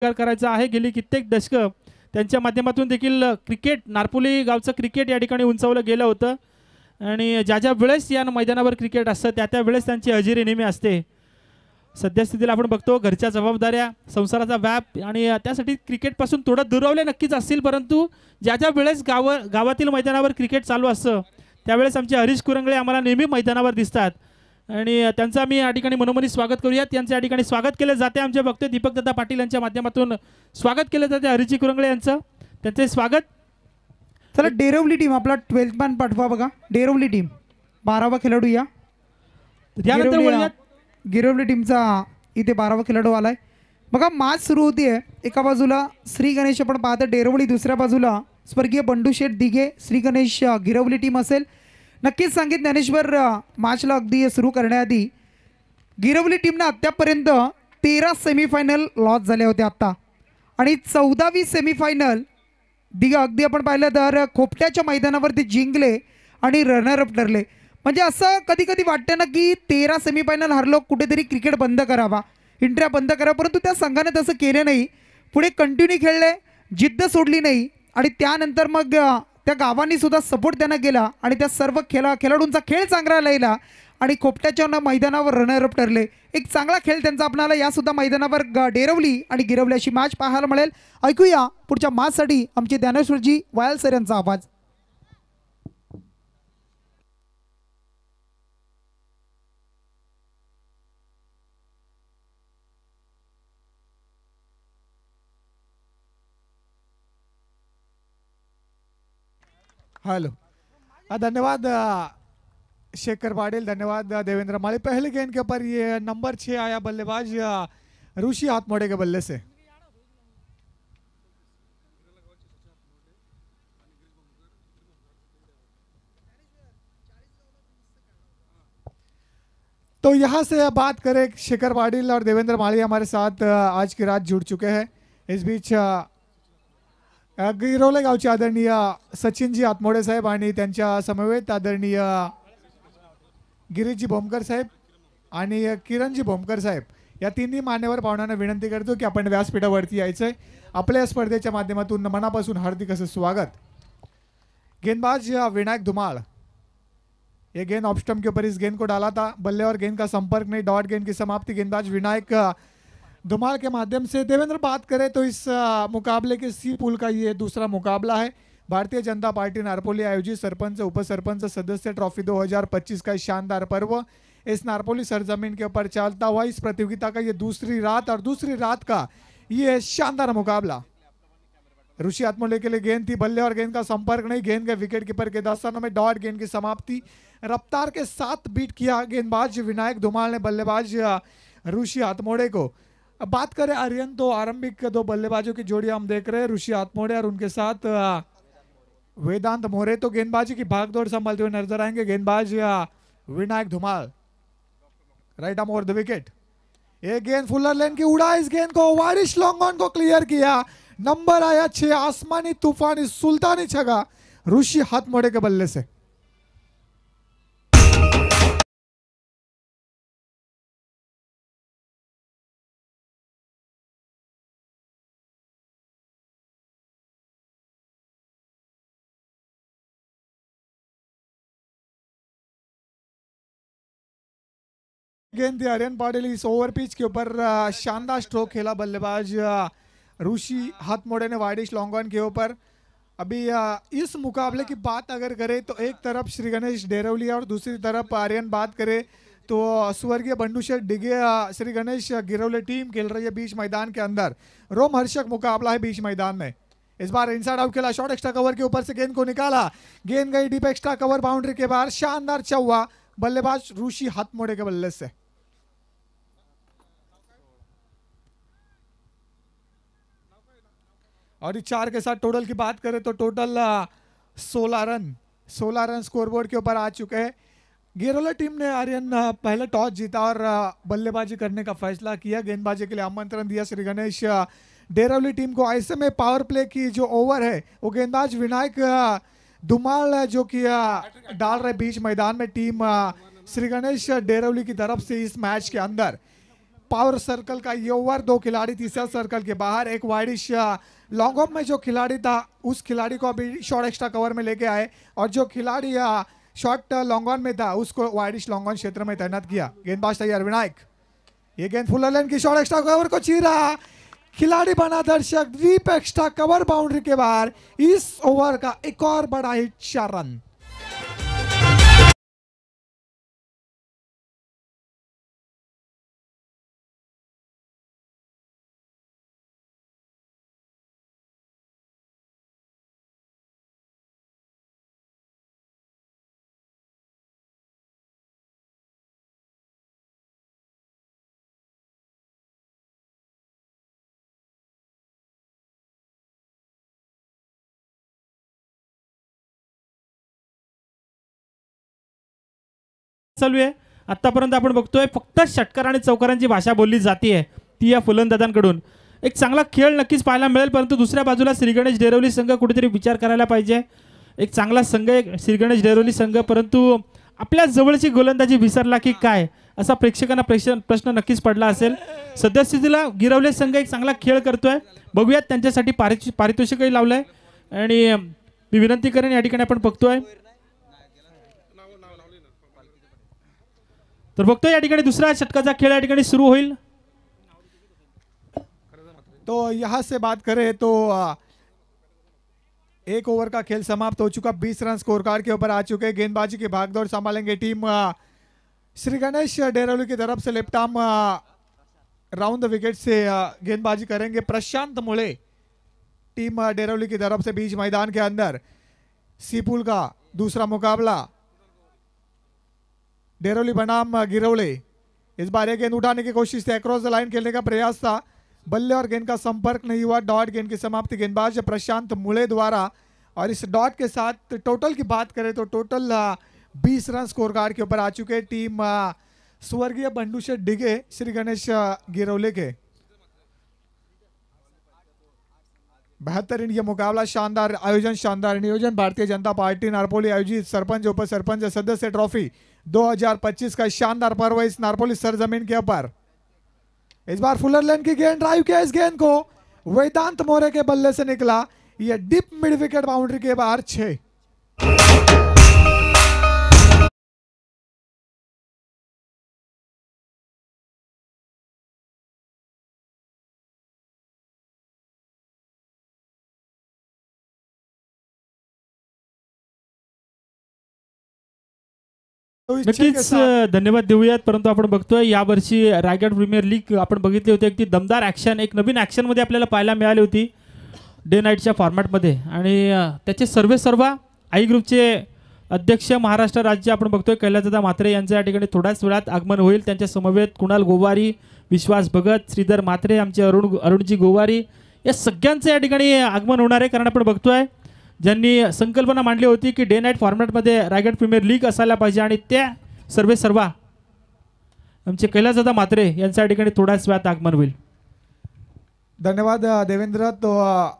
करायचा आहे। गेली कित्येक दशकं त्यांच्या माध्यमातून देखील क्रिकेट नारपोली गावचं क्रिकेट या ठिकाणी उंचावलं गेलं होतं आणि ज्या वेळेस या मैदानावर क्रिकेट असतं त्या वेळेस त्यांची हजेरी नेहमी असते। सद्यस्थितीला आपण बघतो घरच्या जबाबदाऱ्या, संसाराचा व्याप आणि त्यासाठी क्रिकेटपासून थोडं दुरावले नक्कीच असतील, परंतु ज्या वेळेस गावातील मैदानावर क्रिकेट चालू असतं त्यावेळेस आमचे हरीश कुरंगळे आम्हाला नेहमी मैदानावर दिसतात आणि त्यांचं आम्ही या ठिकाणी मनोमनी स्वागत करूयात। त्यांचं या ठिकाणी स्वागत केलं जाते। आमचे बघतोय दीपकदादा पाटील यांच्या माध्यमातून स्वागत केलं जाते हरीश कुरंगळे यांचं, त्यांचे स्वागत। चला डेरवली टीम आपला 12th मॅन पाठवा बघा। डेरवली टीम 12वा खेळाडू या। त्यानंतर वळूयात गिरवली टीमचा इथे 12वा खेळाडू आलाय बघा। मॅच सुरू होतीये। एका बाजूला श्री गणेश आपण पाहतो डेरवली, दुसऱ्या बाजूला स्वर्गीय बंडू शेठ दिघे श्री गणेश गिरवली टीम असेल। नक्कीच सांगित ज्ञानेश्वर मॅचला अगदी सुरू करण्याआधी गिरवली टीमने आत्तापर्यंत 13 सेमीफायनल लॉस झाले होते आत्ता आणि 14वी सेमीफायनल अगदी आपण पाहिलं तर खोपट्याच्या मैदानावर ते जिंकले आणि रनरअप ठरले। म्हणजे असं कधी कधी वाटतं ना की 13 सेमीफायनल हरलो, कुठेतरी क्रिकेट बंद करावा, इंडिया बंद करावा, परंतु त्या संघाने तसं केलं नाही। पुढे कंटिन्यू खेळले, जिद्द सोडली नाही आणि त्यानंतर मग त्या गावांनी सुद्धा सपोर्ट त्यांना केला आणि त्या सर्व खेळाडूंचा खेळ चांगला राहिला आणि खोपट्याच्या मैदानावर रनरअप ठरले। एक चांगला खेळ त्यांचा आपल्याला या सुद्धा मैदानावर डेरवली आणि गिरवली अशी मॅच पाहायला मिळेल। ऐकूया पुढच्या मॅचसाठी आमचे ज्ञानेश्वरजी वायल सर यांचा आवाज। हेलो, धन्यवाद शेखर पाटिल, धन्यवाद देवेंद्र माली। पहले गेंद के ऊपर ये नंबर 6 आया बल्लेबाज ऋषि हाथमोड़े के बल्ले से। तो यहाँ से बात करें, शेखर पाटिल और देवेंद्र माली हमारे साथ आज की रात जुड़ चुके हैं। इस बीच गिरोले गावचे आदरणीय सचिनजी आत्मोडे साहेब आणि त्यांच्या समवेत आदरणीय गिरीशजी भोमकर साहेब आणि किरणजी भोमकर साहेब या तिन्ही मान्यवर पाहुण्यांना विनंती करतो की आपण व्यासपीठावरती यायचंय। आपल्या स्पर्धेच्या माध्यमातून मनापासून हार्दिक असं स्वागत। गेंदबाज विनायक धुमाल, ये गेंद ऑफ स्टंप के ऊपर इस गेंद को डाला था, बल्ले और गेंद का संपर्क नहीं, डॉट गेंद की समाप्ति गेंदबाज विनायक धुमाल के माध्यम से। देवेंद्र बात करें तो इस मुकाबले के सी पूल का ये दूसरा मुकाबला है। भारतीय जनता पार्टी नारपोली आयोजित सरपंच उपसरपंच सदस्य ट्रॉफी 2025 का शानदार पर्व इस नारपोली सरजमीन के ऊपर चलता हुआ इस प्रतियोगिता का ये दूसरी रात और दूसरी रात का ये शानदार मुकाबला। ऋषि आत्मोले के लिए गेंद थी, बल्ले और गेंद का संपर्क नहीं, गेंद के विकेट कीपर के दस्तानों में डॉट गेंद की समाप्ति। रफ्तार के साथ बीट किया गेंदबाज विनायक धुमाल ने बल्लेबाज ऋषि आत्मोड़े को। अब बात करें आर्यन, तो आरंभिक 2 बल्लेबाजों की जोड़ी हम देख रहे हैं, ऋषि आत्मोड़े और उनके साथ वेदांत मोरे। तो गेंदबाजी की भागदौड़ संभालते हुए नजर आएंगे गेंदबाज Vinayak Dhumal. Right arm over the wicket, ये गेंद फुलर लेन की उड़ा, इस गेंद को वारिश लॉन्ग ऑन को क्लियर किया। नंबर आया 6, आसमानी तूफानी सुल्तानी छगा ऋषि हाथमोड़े के बल्ले से। गेंद आर्यन पाटिल इस ओवर पिच के ऊपर शानदार स्ट्रोक खेला बल्लेबाज ऋषि हाथमोड़े ने वाइडिश लॉन्ग ऑन के ऊपर। अभी इस मुकाबले की बात अगर करें तो एक तरफ श्री गणेश डेरवली और दूसरी तरफ आर्यन बात करें तो स्वर्गीय बंडू शेठ डिगे श्री गणेश गिरवली टीम खेल रही है बीच मैदान के अंदर। रोमहर्षक मुकाबला है बीच मैदान में। इस बार इनसाइड आउट खेला, शॉर्ट एक्स्ट्रा कवर के ऊपर से गेंद को निकाला, गेंद गई डीप एक्स्ट्रा कवर बाउंड्री के बाहर। शानदार चौवा बल्लेबाज ऋषि हाथमोड़े के बल्ले से। और इस 4 के साथ टोटल की बात करें तो टोटल 16 रन स्कोरबोर्ड के ऊपर आ चुके हैं। गिरोला टीम ने आर्यन पहले टॉस जीता और बल्लेबाजी करने का फैसला किया। गेंदबाजी के लिए आमंत्रण दिया श्री गणेश डेरवली टीम को। ऐसे में पावर प्ले की जो ओवर है वो गेंदबाज विनायक धुमाल जो कि डाल रहे बीच मैदान में टीम श्री गणेश डेरवली की तरफ से इस मैच के अंदर। पावर सर्कल का ये ओवर, 2 खिलाड़ी तीसरा सर्कल के बाहर, एक वाइडिश लॉन्ग ऑफ में जो खिलाड़ी था उस खिलाड़ी को अभी शॉर्ट एक्स्ट्रा कवर में लेके आए और जो खिलाड़ी शॉर्ट लॉन्ग ऑन में था उसको वाइडिश लॉन्ग ऑन क्षेत्र में तैनात किया। गेंदबाज तैयार विनायक, ये गेंद फुल लेन की शॉर्ट एक्स्ट्रा कवर को चीरा, खिलाड़ी बना दर्शक, डीप एक्स्ट्रा कवर बाउंड्री के बाहर। इस ओवर का एक और बड़ा हिट, 4 रन। चालू आहे आतापर्यंत आपण बघतोय फक्त षटकार आणि चौकारांची भाषा बोलली जाते ती या फलंदाजांकडून। एक चांगला खेळ नक्कीच पाहायला मिळेल, परंतु दुसऱ्या बाजूला श्रीगणेश डेरवली संघ कुठेतरी विचार करायला पाहिजे। एक चांगला संघ आहे श्रीगणेश डेरवली संघ, परंतु आपल्या जवळची गोलंदाजी विसरला की काय असा प्रेक्षकांना प्रश्न नक्कीच पडला असेल। सद्यस्थितीला गिरवले संघ एक चांगला खेळ करतोय, बघूयात त्यांच्यासाठी पारितोषिकही लावलंय आणि मी विनंती करेन या ठिकाणी आपण बघतोय तर बघतोय या ठिकाणी दुसरा षटकाचा खेळ या ठिकाणी सुरू होईल। तो यहाँ से बात करें तो एक ओवर का खेल समाप्त हो चुका, 20 रन स्कोर कार्ड के ऊपर आ चुके। गेंदबाजी की भागदौड़ संभालेंगे टीम श्री गणेश डेरवली की तरफ से। Left arm round the wicket से गेंदबाजी करेंगे प्रशांत मुळे टीम डेरवली की तरफ से। बीच मैदान के अंदर सीपुल का दूसरा मुकाबला, डेरवली बनाम गिरवले। इस बार एक गेंद उठाने की कोशिश थी, अक्रॉस द लाइन खेलने का प्रयास था, बल्ले और गेंद का संपर्क नहीं हुआ। डॉट गेंद की समाप्ति गेंदबाज प्रशांत मुळे द्वारा। और इस डॉट के साथ टोटल की बात करें तो टोटल 20 रन स्कोर कार्ड के ऊपर आ चुके टीम स्वर्गीय बंडूशेठ डिगे श्री गणेश गिरवले के। बेहतरीन ये मुकाबला, शानदार आयोजन, शानदार नियोजन। भारतीय जनता पार्टी नारपोली आयोजित सरपंच उप सरपंच सदस्य ट्रॉफी 2025 का शानदार पर्व इस नारपोली सरजमीन के ऊपर। इस बार फुलर लेन की गेंद, ड्राइव किया इस गेंद को, वेदांत मोरे के बल्ले से निकला, यह डीप मिड विकेट बाउंड्री के बाहर 6। नक्कीच धन्यवाद देऊयात, परंतु आपण बघतोय यावर्षी रायगड प्रीमियर लीग आपण बघितली होती, एक ती दमदार ॲक्शन, एक नवीन ॲक्शन मध्ये आपल्याला पाहायला मिळाली होती डे नाईटच्या फॉर्मॅटमध्ये। आणि त्याचे सर्व आई ग्रुपचे अध्यक्ष महाराष्ट्र राज्य आपण बघतोय कैलासदादा म्हात्रे यांचं या ठिकाणी थोड्याच वेळात आगमन होईल। त्यांच्या समवेत कुणाल गोवारी, विश्वास भगत, श्रीधर म्हात्रे, आमचे अरुणजी गोवारी, या सगळ्यांचं या ठिकाणी आगमन होणार आहे। कारण आपण बघतोय ज्यांनी संकल्पना मांडली होती की डे नाईट फॉर्मॅटमध्ये रायगड प्रीमियर लीग असायला पाहिजे आणि त्या सर्व आमचे कैलासदादा म्हात्रे यांच्या ठिकाणी थोड्याच वेळात आगमन होईल। धन्यवाद देवेंद्र। तो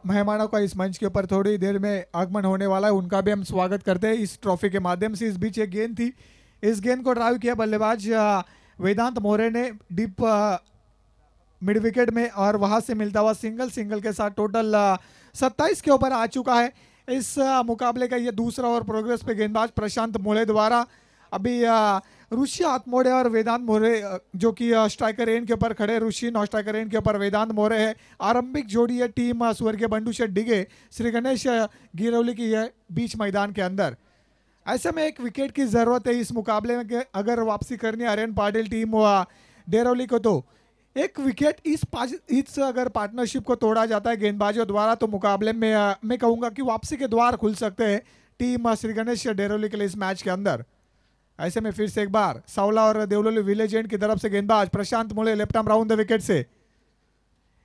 मेहमानों का इस मंच के ऊपर थोड़ी देर में आगमन होने वाला है, उनका भी हम स्वागत करते हैं इस ट्रॉफी के माध्यम से। इस बीच एक गेंद थी, इस गेंद को ड्राइव किया बल्लेबाज वेदांत मोरे ने डीप मिड विकेट में और वहां से मिलता हुआ सिंगल के साथ टोटल 27 के ऊपर आ चुका है। इस मुकाबले का ये दूसरा ओवर प्रोग्रेस पे गेंदबाज प्रशांत मोरे द्वारा। अभी ऋषि आत्मोड़े और वेदांत मोरे जो कि स्ट्राइकर एंड के ऊपर खड़े, ऋषि नॉन स्ट्राइकर एंड के ऊपर वेदांत मोरे है। आरंभिक जोड़ी है टीम स्वर्गीय बंडूशेठ डिगे श्री गणेश गिरवली की है बीच मैदान के अंदर। ऐसे में एक विकेट की जरूरत है इस मुकाबले में, अगर वापसी करनी है आर्यन पाटिल टीम डेरवली को तो एक विकेट इस अगर पार्टनरशिप को तोड़ा जाता है गेंदबाजों द्वारा तो मुकाबले में मैं कहूँगा कि वापसी के द्वार खुल सकते हैं टीम श्री गणेश डेरवली के लिए इस मैच के अंदर। ऐसे में फिर से एक बार सावला और देवलोली विलेज एंड की तरफ से गेंदबाज Prashant Mule left arm round the wicket से।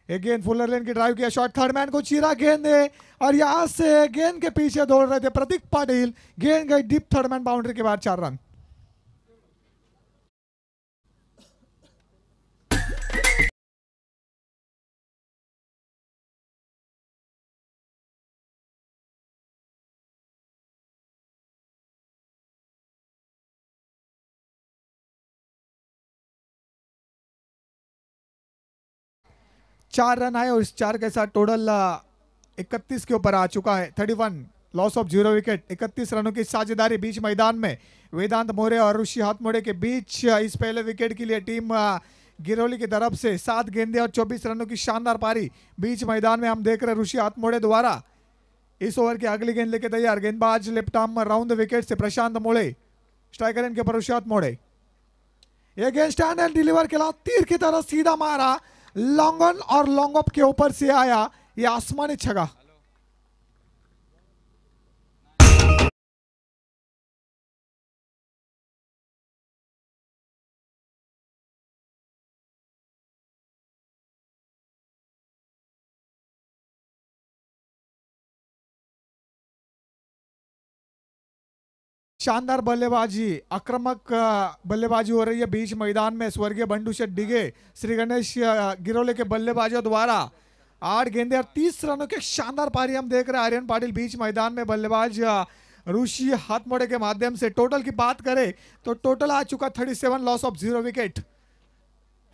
एक गेंद फुलर लेन की ड्राइव किया, शॉट थर्ड मैन को चीरा गेंद है और यहां से गेंद के पीछे दौड़ रहे थे प्रतीक पाटिल, गेंद गई डीप थर्ड मैन बाउंड्री के बाद 4 रन। 4 रन आए और इस 4 के साथ टोटल 31 के ऊपर आ चुका है। 31 लॉस ऑफ 0 विकेट। 31 रनों की साझेदारी बीच मैदान में वेदांत मोरे और ऋषि हाथमोड़े के बीच। इस पहले विकेट के लिए टीम गिरौली की तरफ से 7 गेंदे और 24 रनों की शानदार पारी बीच मैदान में हम देख रहे हैं ऋषि हाथमोड़े द्वारा। इस ओवर की अगली गेंद लेके तैयार, गेंदबाज left arm round the wicket से प्रशांत मोड़े, स्ट्राइकर इनके ऊपर ऋषि हाथमोड़े। ये गेंद स्टैंड एंड डिलीवर के बाद तीर की तरह सीधा मारा, लॉन्ग ऑन और लॉन्ग ऑफ के ऊपर से आया ये आसमानी छक्का। शानदार बल्लेबाजी, आक्रामक बल्लेबाजी हो रही है बीच मैदान में। स्वर्गीय बंडू शेठ डिगे, श्री गणेश गिरोले के बल्लेबाजों द्वारा 8 गेंदे और 30 रनों के शानदार पारी हम देख रहे हैं। आर्यन पाटिल बीच मैदान में, बल्लेबाज ऋषि हाथमोड़े के माध्यम से। टोटल की बात करें तो टोटल आ चुका 37, loss of 0 wicket.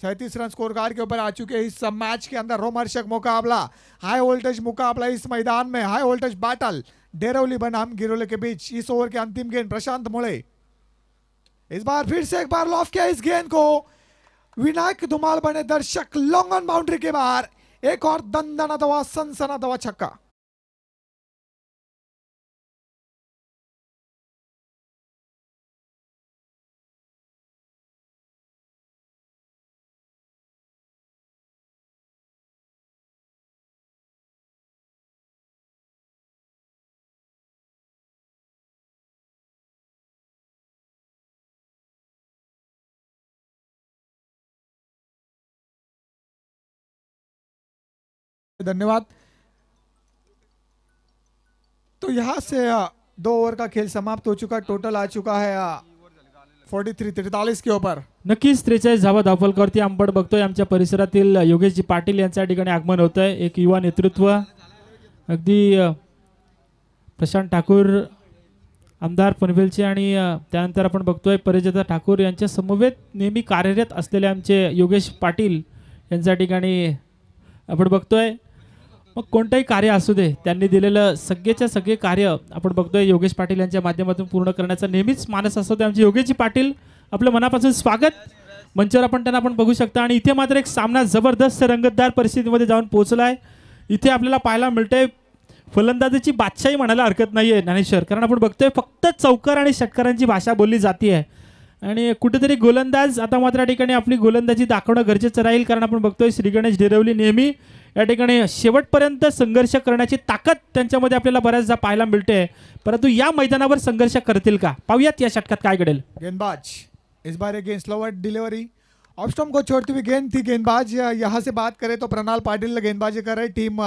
37 run score card के ऊपर आ चुके हैं इस मैच के अंदर। रोमांचक मुकाबला, हाई वोल्टेज मुकाबला इस मैदान में, हाई वोल्टेज बैटल डेरौली बनाम गिरोले के बीच। इस ओवर के अंतिम गेंद प्रशांत मोड़े इस बार फिर से एक बार लॉफ किया इस गेंद को। विनायक धुमाल बने दर्शक, लॉन्ग ऑन बाउंड्री के बाहर एक और दंदनाता हुआ सनसनाता हुआ छक्का। धन्यवाद। तो यहां से 2 ओवर का खेल समाप्त हो चुका। टोटल आ चुका है 43 के ऊपर। नक्कीच 43 धावा धावफलकावरती आपण बघतोय आमच्या परिसरातील योगेशजी पाटील यांच्या ठिकाणी आगमन होत आहे। एक युवा नेतृत्व, अगदी प्रशांत ठाकूर आमदार पनवेलचे आणि त्यानंतर आपण बघतोय परिजता ठाकूर यांच्या समवेत नेहमी कार्यरत असलेले आमचे योगेश पाटील यांच्या ठिकाणी आपण बघतोय। मग कोणतेही कार्य असू दे, त्यांनी दिलेलं सगळेच्या सगळे कार्य आपण बघतोय योगेश पाटील यांच्या माध्यमातून पूर्ण करण्याचा नेहमीच मानस असतो। ते आमचे योगेशजी पाटील, आपलं मनापासून स्वागत। मंचावर आपण त्यांना आपण बघू शकता। आणि इथे मात्र एक सामना जबरदस्त रंगतदार परिस्थितीमध्ये जाऊन पोहोचलाय। इथे आपल्याला पाहायला मिळतंय फलंदाजीची बादशाही म्हणायला हरकत नाहीये ज्ञानेश्वर, कारण आपण बघतोय फक्त चौकार आणि षटकारांची भाषा बोलली जाते आहे। आणि कुठेतरी गोलंदाज आता मात्र या ठिकाणी आपली गोलंदाजी दाखवणं गरजेचं राहील, कारण आपण बघतोय श्री गणेश डेरवली नेहमी या ठिकाणी शेवटपर्यंत संघर्ष करण्याची ताकद त्यांच्यामध्ये आपल्याला बऱ्याचदा पाहायला मिळते। परंतु या मैदानावर संघर्ष करतील का, पाहूयात या षटकात काय घडेल। गेंदबाज इस बार एक गेंद स्लोवर डिलीवरी, ऑफ स्टंप को छोड़ती हुई गेंद थी। गेंदबाज यहाँ से बात करें तो प्रणाल पाटिल गेंदबाजी कर रहे टीम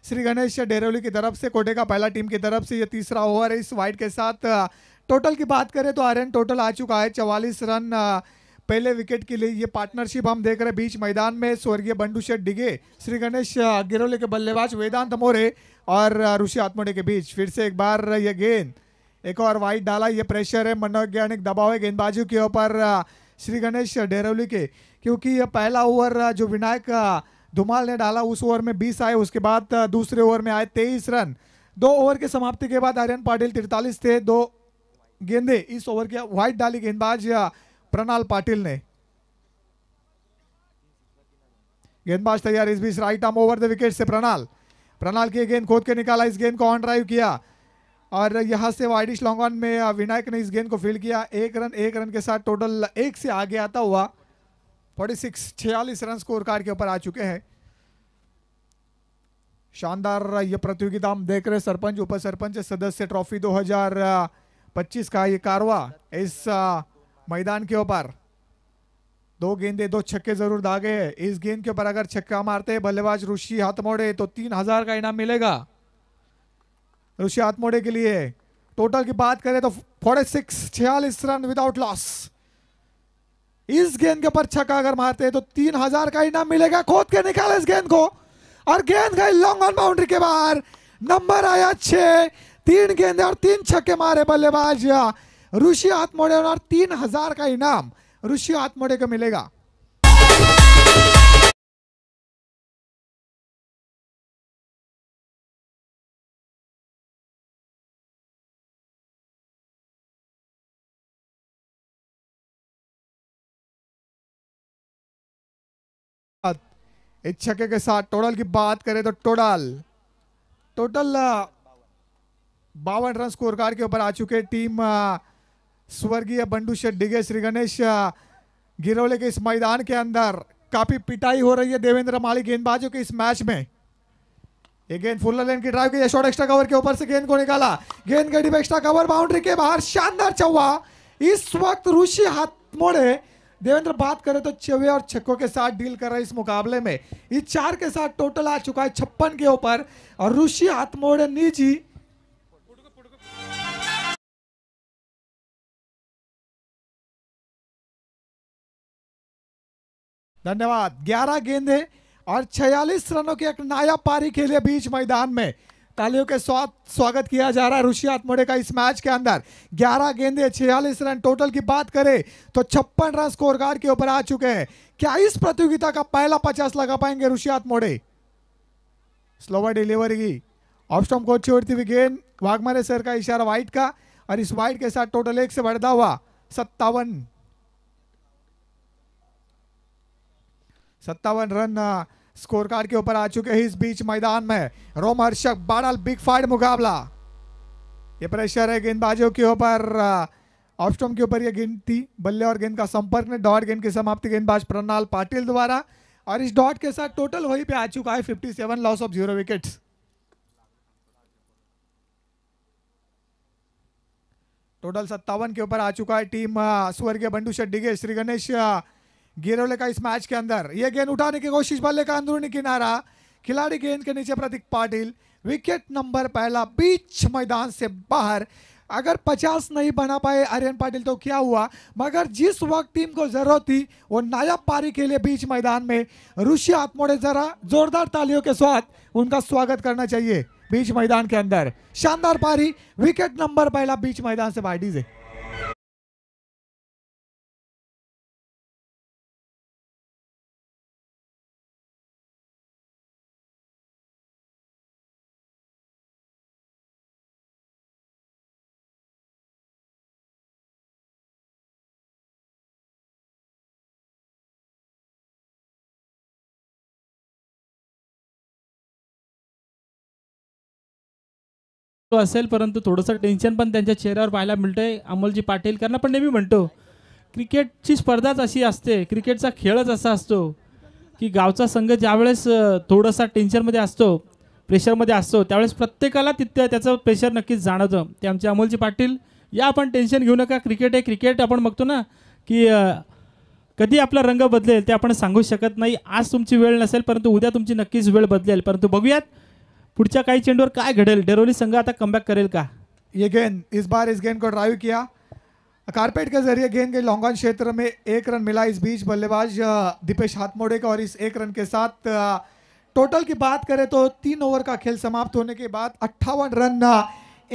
श्री गणेश डेरवली की तरफ से। कोटे का पहला टीम की तरफ से ये तीसरा ओवर है इस वाइड के साथ। टोटल की बात करें तो आर्यन टोटल आ चुका है 44 रन पहले विकेट के लिए। ये पार्टनरशिप हम देख रहे हैं बीच मैदान में, स्वर्गीय बंडू शेठ डिगे, श्री गणेश गिरोले के बल्लेबाज वेदांत मोरे और ऋषि हाथमोड़े के बीच। फिर से एक बार ये गेंद एक और वाइड डाला। ये प्रेशर है, मनोवैज्ञानिक दबाव है गेंदबाजों के ऊपर श्री गणेश डेरवली के, क्योंकि ये पहला ओवर जो विनायक धुमाल ने डाला उस ओवर में 20 आए, उसके बाद दूसरे ओवर में आए 23 रन। 2 ओवर के समाप्ति के बाद आर्यन पाटिल 43 थे, 2 गेंदे इस ओवर के वाइड डाली गेंदबाज प्रणाल पाटिल ने। गेंदबाज तैयार, इस बीच right arm over the wicket से प्रणाल की गेंद खोद के निकाला, इस गेंद को ऑन ड्राइव किया और यहां से वाइडिश लॉन्ग ऑन में विनायक ने इस गेंद को फील्ड किया। 1 रन के साथ टोटल 1 से आगे आता हुआ 46 रन स्कोर कार्ड के ऊपर आ चुके हैं। शानदार ये प्रतियोगिता हम देख रहे, सरपंच उप सरपंच सदस्य ट्रॉफी 2025 का ये कारवा इस मैदान के ऊपर। 2 गेंदे 2 छक्के जरूर दागे हैं। इस गेंद के ऊपर अगर छक्का मारते हैं बल्लेबाज ऋषि हाथमोड़े तो 3000 का इनाम मिलेगा ऋषि हाथमोड़े के लिए। टोटल की बात करें तो 46 रन विदाउट लॉस। इस गेंद के ऊपर छक्का अगर मारते हैं तो 3000 का इनाम मिलेगा। खोद के निकाले इस गेंद को और गेंद गई लॉन्ग ऑन बाउंड्री के बाहर। नंबर आया 6। 3 गेंदे और 3 छक्के मारे बल्लेबाज ऋषि हाथमोड़े और 3000 का इनाम ऋषि हाथमोड़े को मिलेगा। इस छक्के के साथ टोटल की बात करें तो टोटल 52 रन स्कोर कार्ड के ऊपर आ चुके टीम स्वर्गीय बंडू शेठ डिगे श्री गणेश गिरवले के इस मैदान के अंदर काफी पिटाई हो रही है देवेंद्र माली गेंदबाजों के इस मैच में। ये गेंद फुल लेन की ड्राइव की शॉट एक्स्ट्रा कवर के ऊपर से गेंद को निकाला, गेंद गड़ी एक्स्ट्रा कवर बाउंड्री के बाहर, शानदार चौवा। इस वक्त ऋषि हाथमोड़े देवेंद्र बात करें तो चौवे और छक्कों के साथ डील कर रहे इस मुकाबले में। इस 4 के साथ टोटल आ चुका है 56 के ऊपर और ऋषि हाथमोड़े निजी धन्यवाद। 11 गेंदें और 46 रनों की एक नायाब पारी खेले बीच मैदान में। तालियों के साथ स्वागत किया जा रहा है ऋषि हाथमोड़े का इस मैच के अंदर। 11 गेंदें 46 रन, टोटल की बात करें तो 56 रन स्कोर कार्ड के ऊपर आ चुके हैं। क्या इस प्रतियोगिता का पहला 50 लगा पाएंगे ऋषि हाथमोड़े? स्लोवर डिलीवरी की ऑफ स्टंप को छोड़ती हुई गेंद, वाघमारे सर का इशारा वाइड का और इस वाइड के साथ टोटल 1 से बढ़ता हुआ 57 रन स्कोर कार्ड के ऊपर आ चुके हैं इस बीच मैदान में। रोमहर्षक बड़ा बिग फाइट मुकाबला। ये प्रेशर है गेंदबाजों के ऊपर, ऑफ स्टंप के ऊपर ये गेंद थी, बल्ले और गेंद का संपर्क में डॉट गेंद की समाप्ति गेंदबाज प्रणाल पाटिल द्वारा और इस डॉट के साथ टोटल वहीं पे आ चुका है 57, लॉस ऑफ 0 विकेट्स। टोटल 57 के ऊपर आ चुका है टीम स्वर्गीय बंडू शेठ डिगे श्री गणेश गिरवले का इस मैच के अंदर। यह गेंद उठाने की कोशिश, बल्ले का अंदरूनी किनारा, खिलाड़ी गेंद के नीचे प्रतीक पाटिल, विकेट नंबर पहला बीच मैदान से बाहर। अगर 50 नहीं बना पाए आर्यन पाटिल तो क्या हुआ, मगर जिस वक्त टीम को जरूरत थी वो नायाब पारी के लिए बीच मैदान में ऋषि हाथमोड़े, जरा जोरदार तालियों के साथ उनका स्वागत करना चाहिए बीच मैदान के अंदर। शानदार पारी, विकेट नंबर पहला बीच मैदान से बाइडीज है। असेल परंतु थोडंसं टेन्शन पण त्यांच्या चेहऱ्यावर पाहायला मिळतंय अमोलजी पाटील. कारण आपण नेहमी म्हणतो क्रिकेटची स्पर्धाच अशी असते, क्रिकेटचा खेळच असा असतो की गावचा संघ ज्यावेळेस थोडासा टेन्शनमध्ये असतो, प्रेशरमध्ये असतो, त्यावेळेस प्रत्येकाला तिथं त्याचं प्रेशर नक्कीच जाणवतं. ते आमचे अमोलजी पाटील, या आपण टेन्शन घेऊ नका, क्रिकेट आहे. क्रिकेट आपण बघतो ना की कधी आपला रंग बदलेल ते आपण सांगू शकत नाही. आज तुमची वेळ नसेल परंतु उद्या तुमची नक्कीच वेळ बदलेल. परंतु बघूयात पुढच्या काही चेंडूवर काय घडेल. डेरोली संघ आता कमबॅक करेल का? ये गेंद इस बार इस गेंद को ड्राइव किया, कारपेट के जरिए गेंद के लॉन्ग ऑन क्षेत्र में 1 रन मिला इस बीच बल्लेबाज दीपेश हाथमोड़े का और इस 1 रन के साथ टोटल की बात करें तो 3 ओवर का खेल समाप्त होने के बाद 58 रन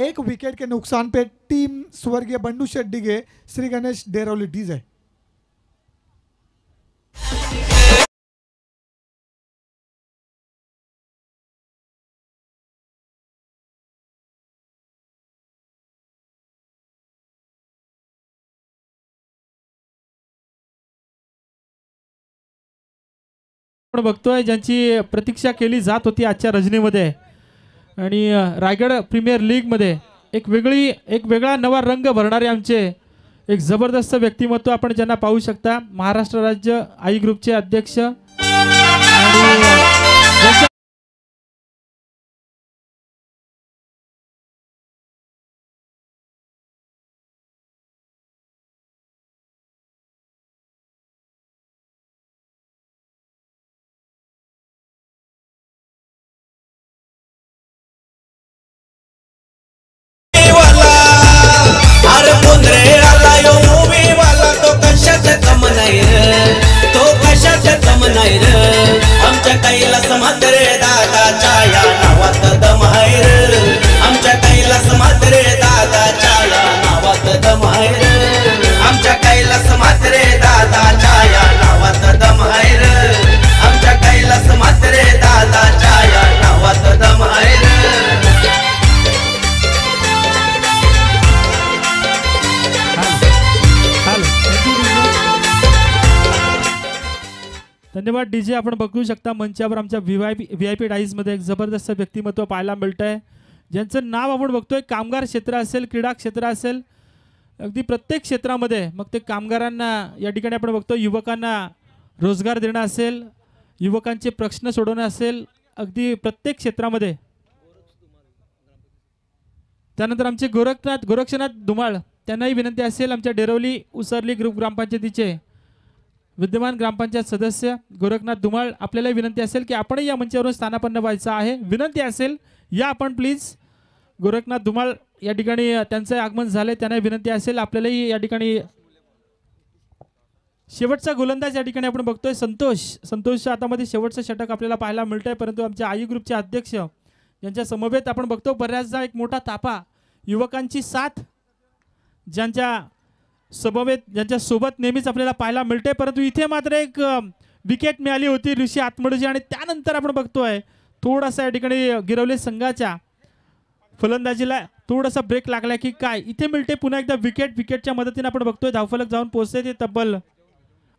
1 विकेट के नुकसान पे टीम स्वर्गीय बंडू शेठ डिगे श्री गणेश डेरोली डीज है। आपण बघतोय ज्यांची प्रतीक्षा केली जात होती आजच्या रजनीमध्ये आणि रायगड प्रीमियर लीगमध्ये एक वेगळा नवा रंग भरणारे आमचे एक जबरदस्त व्यक्तिमत्व आपण ज्यांना पाहू शकता. महाराष्ट्र राज्य आई ग्रुपचे अध्यक्ष आणि आमच्या कैलास मात्र धन्यवाद डीजे. आपण बघू शकता मंचावर आमच्या VIP डाईजमध्ये एक जबरदस्त व्यक्तिमत्व पाहायला मिळतं आहे, ज्यांचं नाव आपण बघतोय. कामगार क्षेत्र असेल, क्रीडा क्षेत्र असेल, अगदी प्रत्येक क्षेत्रामध्ये मग ते कामगारांना या ठिकाणी आपण बघतो, युवकांना रोजगार देणं असेल, युवकांचे प्रश्न सोडवणं असेल, अगदी प्रत्येक क्षेत्रामध्ये. त्यानंतर आमचे गोरक्षनाथ धुमाळ, त्यांनाही विनंती असेल, आमच्या डेरवली उसरली ग्रुप ग्रामपंचायतीचे विद्यमान ग्रामपंचायत सदस्य गोरखनाथ धुमाळ, आपल्याला विनंती असेल की आपणही या मंचावरून स्थानापन्न व्हायचं आहे. विनंती असेल या आपण प्लीज. गोरखनाथ धुमाळ या ठिकाणी त्यांचं आगमन झाले, त्यांना विनंती असेल आपल्यालाही या ठिकाणी. शेवटचा गोलंदाज या ठिकाणी आपण बघतोय संतोषच्या हातामध्ये शेवटचं षटक आपल्याला पाहायला मिळतंय, परंतु आमच्या आई ग्रुपचे अध्यक्ष यांच्या समवेत आपण बघतो बऱ्याचदा एक मोठा ताफा, युवकांची साथ ज्यांच्या सोबत नेहमीच आपल्याला पाहायला मिळते. परंतु इथे मात्र एक विकेट मिळाली होती ऋषी आत्मडूजी, आणि त्यानंतर आपण बघतोय थोडासा या ठिकाणी गिरवले संघाच्या फलंदाजीला थोडासा ब्रेक लागला की काय. इथे मिळते पुन्हा एकदा विकेटच्या मदतीने आपण बघतोय धावफलक जाऊन पोहोचते ते तब्बल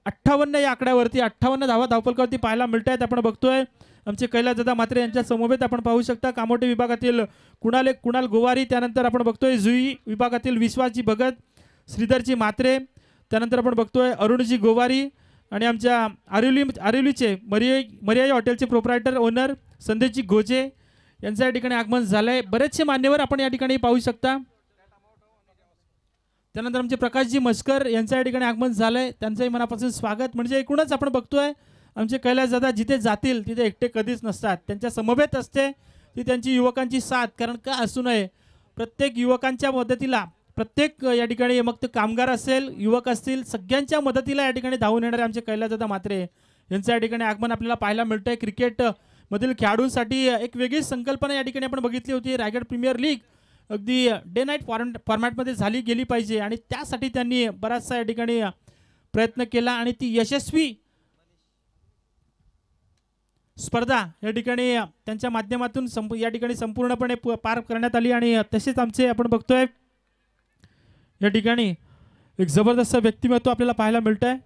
58 या आकड्यावरती. 58 धावा धावफलकावरती पाहायला मिळत आहेत. आपण बघतोय आमचे कैलासदादा मात्रे यांच्या समवेत आपण पाहू शकता कामोटे विभागातील कुणाल गोवारी, त्यानंतर आपण बघतोय जुई विभागातील विश्वासजी भगत, श्रीधरजी मात्रे, त्यानंतर आपण बघतोय अरुणजी गोवारी, आणि आमच्या आरिवलीचे मरियाई हॉटेलचे प्रोप्रायटर ओनर संदेशजी गोजे यांचं या ठिकाणी आगमन झालंय. बरेचसे मान्यवर आपण या ठिकाणी पाहू शकता. त्यानंतर आमचे प्रकाशजी मस्कर यांचं या ठिकाणी आगमन झालंय, त्यांचंही मनापासून स्वागत. म्हणजे एकूणच आपण बघतोय आमचे कैलासदादा जिथे जातील तिथे एकटे कधीच नसतात, त्यांच्या समवेत असते ती त्यांची युवकांची साथ. कारण का असू नये, प्रत्येक युवकांच्या मदतीला, प्रत्येक या ठिकाणी मग ते कामगार असेल, युवक असतील, सगळ्यांच्या मदतीला या ठिकाणी धावून येणारे आमचे कैलासदादा मात्रे यांचं या ठिकाणी आगमन आपल्याला पाहायला मिळतंय. क्रिकेट मधील खेळाडूंसाठी एक वेगळीच संकल्पना या ठिकाणी आपण बघितली होती. रायगड प्रीमियर लीग अगदी डे नाईट फॉर्मॅटमध्ये झाली गेली पाहिजे, आणि त्यासाठी त्यांनी बराचसा या ठिकाणी प्रयत्न केला, आणि ती यशस्वी स्पर्धा या ठिकाणी त्यांच्या माध्यमातून या ठिकाणी संपूर्णपणे पार करण्यात आली. आणि तसेच आमचे आपण बघतोय या ठिकाणी एक जबरदस्त व्यक्तिमत्व आपल्याला पाहायला मिळतंय.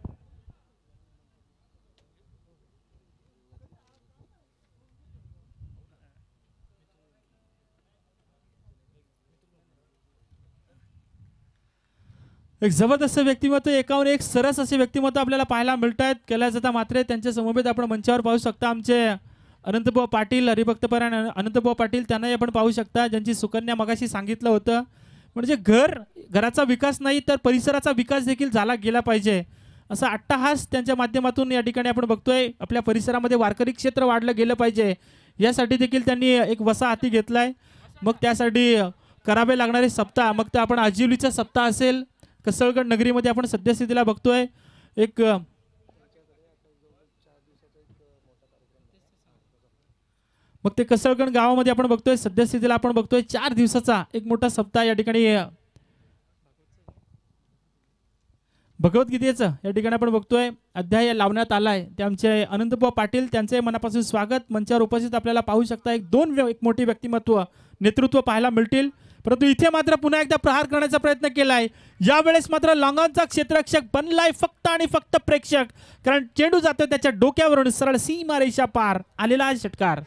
एक जबरदस्त व्यक्तिमत्व, एकावर एक सरस असे व्यक्तिमत्व आपल्याला पाहायला मिळत आहेत. कैलासदादा मात्रे त्यांच्या समवेत आपण मंचावर पाहू शकता आमचे अनंतभाऊ पाटील, हरिभक्तपरायण अनंतभाऊ पाटील, त्यांनाही आपण पाहू शकता, ज्यांची सुकन्या मगाशी सांगितलं होतं. म्हणजे घराचा विकास नाही तर परिसराचा विकास देखील झाला गेला पाहिजे, असा अट्टहास त्यांच्या माध्यमातून या ठिकाणी आपण बघतोय. आपल्या परिसरामध्ये वारकरी क्षेत्र वाढलं गेलं पाहिजे यासाठी देखील त्यांनी एक वसा हाती घेतलाय. मग त्यासाठी करावे लागणारे सप्ताह, मग ते आपण आजिवलीचा सप्ताह असेल, कसळगड नगरीमध्ये आपण सद्यस्थितीला बघतोय एक मग ते कसळगड गावामध्ये आपण बघतोय सद्यस्थितीला आपण बघतोय 4 दिवसाचा एक मोठा सप्ताह या ठिकाणी भगवद्गीतेचं या ठिकाणी आपण बघतोय अध्याय लावण्यात आलाय. ते आमचे अनंतभाऊ पाटील, त्यांचे मनापासून स्वागत. मंचावर उपस्थित आपल्याला पाहू शकता एक मोठी व्यक्तिमत्व नेतृत्व पाहायला मिळतील. परंतु इथे मात्र पुन्हा एकदा प्रहार करण्याचा प्रयत्न केलाय. यावेळेस मात्र लॉंगॉनचा क्षेत्ररक्षक बनलाय फक्त आणि फक्त प्रेक्षक, कारण चेंडू जातो त्याच्या डोक्यावरून सरळ सीमारेषा पार आलेला षटकार.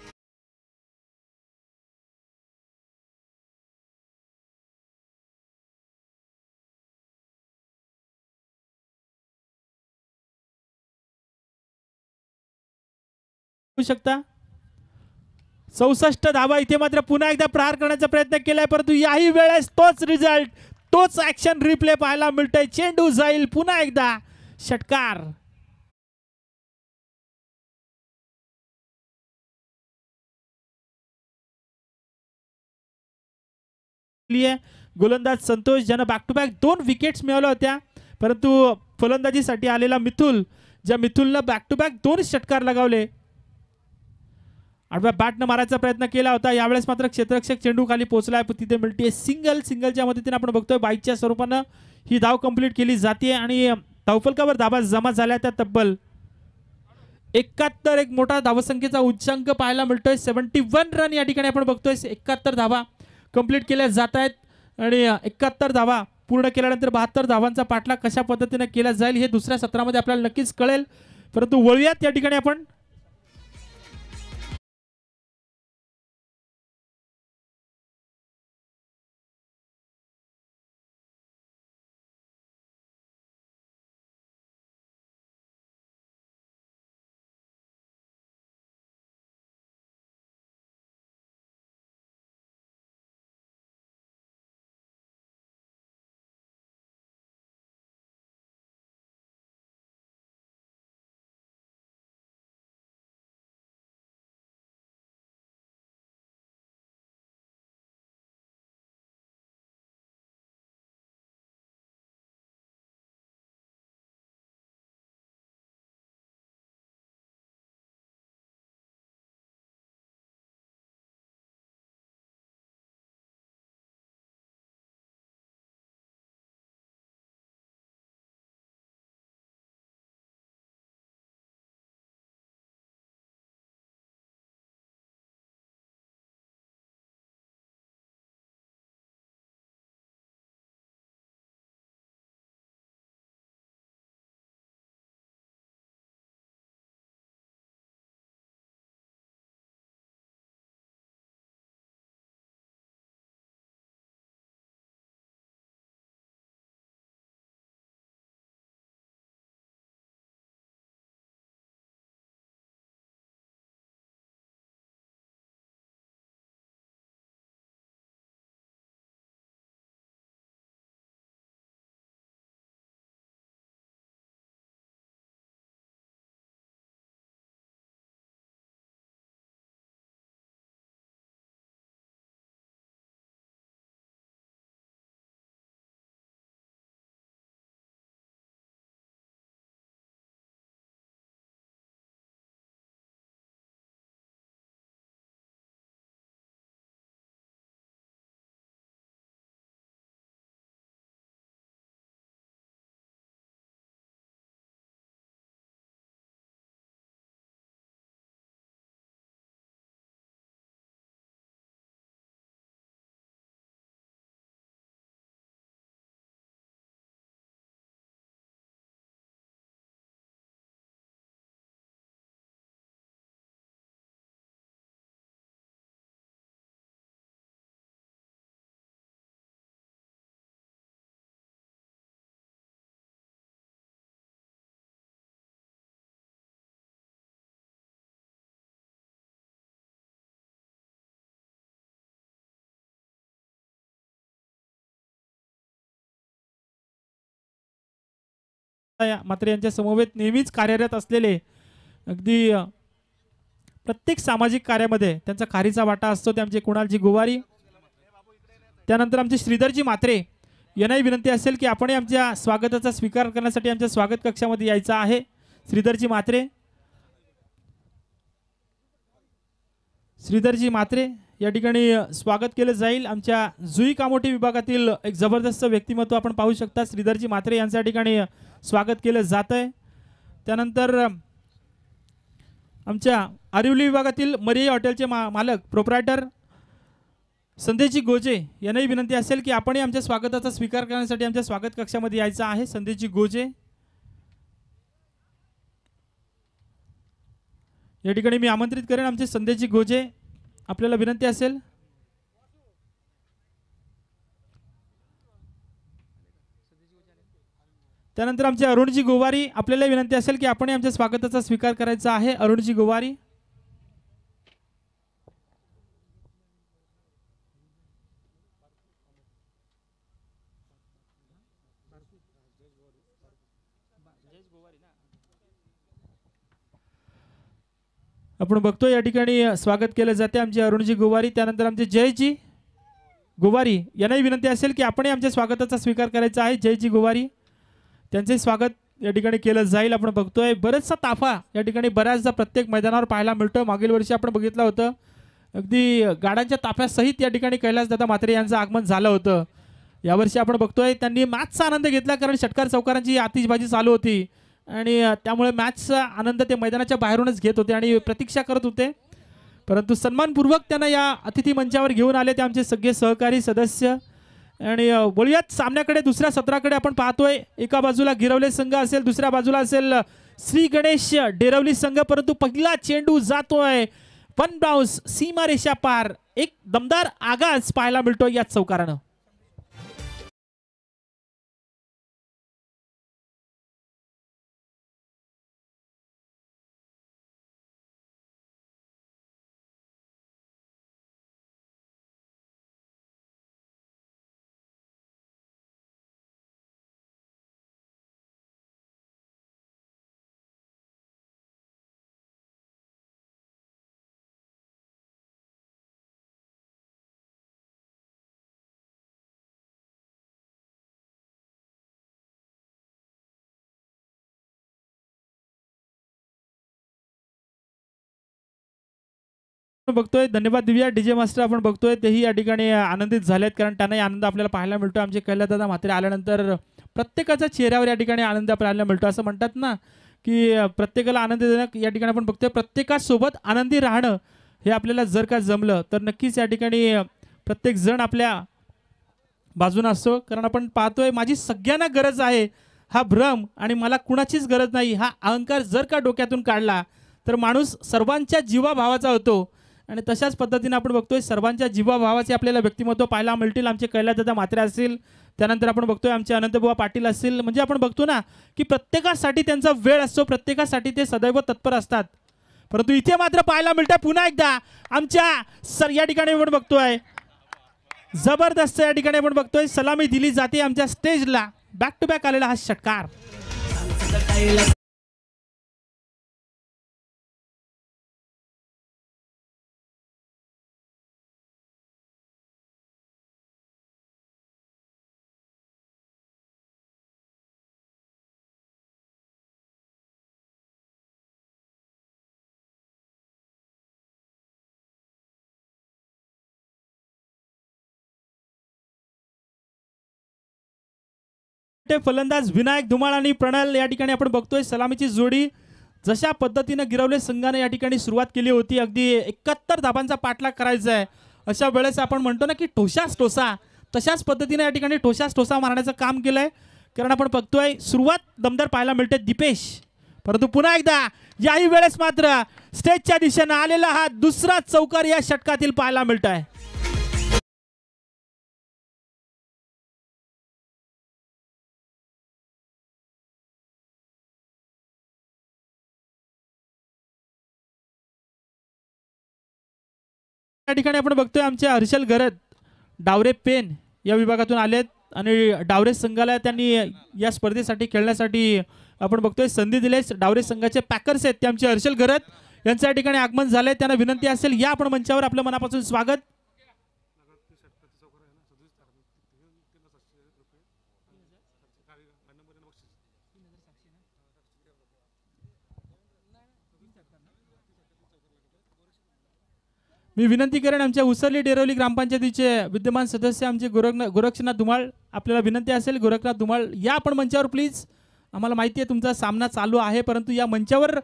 शकता 64 धावा. इथे मात्र पुन्हा एकदा प्रहार करण्याचा प्रयत्न केलाय, परंतु याही वेळेस तोच रिझल्ट, तोच ऍक्शन रिप्ले पाहायला मिळतोय. चेंडू जाईल पुन्हा एकदा षटकार. गोलंदाज संतोष, ज्यानं बॅक टू बॅक 2 विकेट्स मिळवल्या होत्या, परंतु फलंदाजीसाठी आलेला मिथुल, ज्या मिथुलनं बॅक टू बॅक 2 षटकार लगावले, आडव्या बॅटनं मारायचा प्रयत्न केला होता. यावेळेस मात्र क्षेत्ररक्षक चेंडू खाली पोहोचलाय, तिथे मिळते सिंगलच्या मदतीने आपण बघतोय बाईकच्या स्वरूपानं ही धाव कंप्लीट केली जाते, आणि धावफलकावर धावा जमा झाल्या त्या तब्बल 71. एक मोठा धावसंख्येचा उच्चांक पाहायला मिळतोय. 71 रन या ठिकाणी आपण बघतोय. 71 धावा कंप्लीट केल्या जात आहेत, आणि 71 धावा पूर्ण केल्यानंतर 72 धावांचा पाठलाग कशा पद्धतीने केला जाईल हे दुसऱ्या सत्रामध्ये आपल्याला नक्कीच कळेल. परंतु वळूयात या ठिकाणी आपण मात्र यांच्या समवेत नेहमीच कार्यरत असलेले अगदी प्रत्येक सामाजिक कार्यामध्ये त्यांचा खारीचा वाटा असतो ते आमचे कुणालजी गोवारी, त्यानंतर आमचे श्रीधरजी म्हात्रे यांनाही विनंती असेल की आपण आमच्या स्वागताचा स्वीकार करण्यासाठी आमच्या स्वागत कक्षामध्ये यायचं आहे. श्रीधरजी म्हात्रे या ठिकाणी स्वागत केलं जाईल. आमच्या जुई कामोठी विभागातील एक जबरदस्त व्यक्तिमत्व आपण पाहू शकता. श्रीधरजी म्हात्रे यांच्या ठिकाणी स्वागत केलं जात आहे. त्यानंतर आमच्या आरिवली विभागातील मरिया हॉटेलचे मालक प्रोप्रायटर संदेशजी गोजे यांनाही विनंती असेल की आपण आमच्या स्वागताचा स्वीकार करण्यासाठी आमच्या स्वागत कक्षामध्ये यायचं आहे. संदेशजी गोजे या ठिकाणी मी आमंत्रित करेन. आमचे संदेशजी गोजे आपल्याला विनंती असेल. त्यानंतर आमचे अरुणजी गोवारी आपल्याला विनंती असेल की आपण आमच्या स्वागताचा स्वीकार करायचा आहे. अरुणजी गोवारी आपण बघतो या ठिकाणी स्वागत केलं जाते आमचे अरुणजी गोवारी. त्यानंतर आमचे जयजी गोवारी यांनाही विनंती असेल की आपण आमच्या स्वागताचा स्वीकार करायचा आहे. जयजी गोवारी त्यांचे स्वागत या ठिकाणी केलं जाईल. आपण बघतोय बरेचसा ताफा या ठिकाणी बऱ्याचदा प्रत्येक मैदानावर पाहायला मिळतो. मागील वर्षी आपण बघितलं होतं अगदी गाड्यांच्या ताफ्यासहित या ठिकाणी कैलासदादा म्हात्रे यांचं आगमन झालं होतं. यावर्षी आपण बघतोय त्यांनी मॅचचा आनंद घेतला कारण षटकार चौकारांची आतिषबाजी चालू होती आणि त्यामुळे मॅचचा आनंद ते मैदानाच्या बाहेरूनच घेत होते आणि प्रतीक्षा करत होते. परंतु सन्मानपूर्वक त्यांना या अतिथी मंचावर घेऊन आले ते आमचे सगळे सहकारी सदस्य. आणि वळूयात सामन्याकडे. दुसऱ्या सत्राकडे आपण पाहतोय एका बाजूला गिरवले संघ असेल, दुसऱ्या बाजूला असेल श्री गणेश डेरवली संघ, परंतु पहिला चेंडू जातोय वन बाउन्स सीमारेषा पार. एक दमदार आगाज पाहायला मिळतो या चौकारानं. बघतोय, धन्यवाद देऊया डीजे मास्टर. आपण बघतोय तेही या ठिकाणी आनंदित झालेत, कारण त्यांनाही आनंद आपल्याला पाहायला मिळतो. आमचे कैलासदादा म्हात्रे आल्यानंतर प्रत्येकाच्या चेहऱ्यावर या ठिकाणी आनंद पाहायला मिळतो. असं म्हणतात ना की प्रत्येकाला आनंद देणं, या ठिकाणी आपण बघतोय प्रत्येकासोबत आनंदी राहणं हे आपल्याला जर का जमलं तर नक्कीच या ठिकाणी प्रत्येक जण आपल्या बाजूने असतो. कारण आपण पाहतोय माझी सगळ्यांना गरज आहे हा भ्रम आणि मला कुणाचीच गरज नाही हा अहंकार जर का डोक्यातून काढला तर माणूस सर्वांच्या जीवाभावाचा होतो. आणि तशाच पद्धतीने आपण बघतोय सर्वांच्या जीवाभावाचे आपल्याला व्यक्तिमत्व पाहायला मिळतील. आमचे कैलासदादा म्हात्रे असतील, त्यानंतर आपण बघतोय आमचे अनंतबुवा पाटील असतील. म्हणजे आपण बघतो ना की प्रत्येकासाठी त्यांचा वेळ असतो, प्रत्येकासाठी ते सदैव तत्पर असतात. परंतु इथे मात्र पाहायला मिळतं पुन्हा एकदा आमच्या या ठिकाणी आपण बघतोय जबरदस्त या ठिकाणी आपण बघतोय सलामी दिली जाते आमच्या स्टेजला. बॅक टू बॅक आलेला हा षटकार. फलंदाज विनायक धुमाळ आणि प्रणाल या ठिकाणी आपण बघतोय सलामीची जोडी. जशा पद्धतीने गिरवले संघाने या ठिकाणी सुरुवात केली होती, अगदी 71 धाबांचा पाठलाग करायचा आहे, अशा वेळेस आपण म्हणतो ना की ठोशास ठोसा, तशाच पद्धतीने या ठिकाणी ठोशास ठोसा मारण्याचं काम केलंय. कारण आपण बघतोय सुरुवात दमदार पाहायला मिळते दीपेश. परंतु पुन्हा एकदा याही वेळेस मात्र स्टेजच्या दिशेने आलेला हा दुसरा चौकार या षटकातील पाहायला मिळत आहे. या ठिकाणी आपण बघतोय आमचे हर्षल गरज डावरे पेन या विभागातून आलेत आणि डावरे संघाला त्यांनी या स्पर्धेसाठी खेळण्यासाठी आपण बघतोय संधी दिले. डावरे संघाचे पॅकर्स आहेत ते आमचे हर्षल गरज यांच्या या ठिकाणी आगमन झाले. त्यांना विनंती असेल या आपण मंचावर आपलं मनापासून स्वागत. मी विनंती करेन आमच्या उसरली डेरवली ग्रामपंचायतीचे विद्यमान सदस्य आमचे गोरक्षनाथ धुमाळ, आपल्याला विनंती असेल गोरखनाथ धुमाळ या आपण मंचावर प्लीज. आम्हाला माहिती आहे तुमचा सामना चालू आहे, परंतु या मंचावर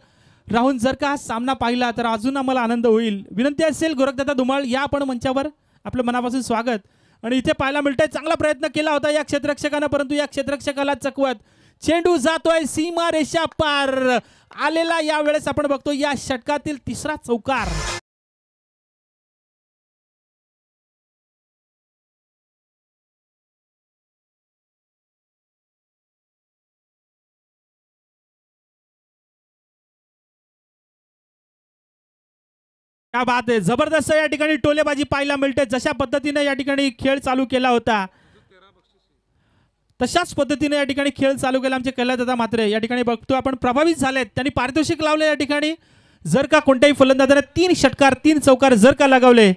राहून जर का हा सामना पाहिला तर अजून आम्हाला आनंद होईल. विनंती असेल गोरखदादा धुमाळ या आपण मंचावर, आपलं मनापासून स्वागत. आणि इथे पाहायला मिळतंय चांगला प्रयत्न केला होता या क्षेत्ररक्षकानं, परंतु या क्षेत्ररक्षकाला चकवत चेंडू जातोय सीमा रेषा पार आलेला. यावेळेस आपण बघतो या षटकातील तिसरा चौकार. क्या बात आहे, जबरदस्त या ठिकाणी टोलेबाजी पाहायला मिळते. जशा पद्धतीने या ठिकाणी खेळ चालू केला होता तशाच पद्धतीने या ठिकाणी खेळ चालू केला आमचे कैलासदादा म्हात्रे. या ठिकाणी बघतो आपण प्रभावित झालेत, त्यांनी पारितोषिक लावले या ठिकाणी. जर का कोणत्याही फलंदाजाने 3 षटकार 3 चौकार जर का लगावले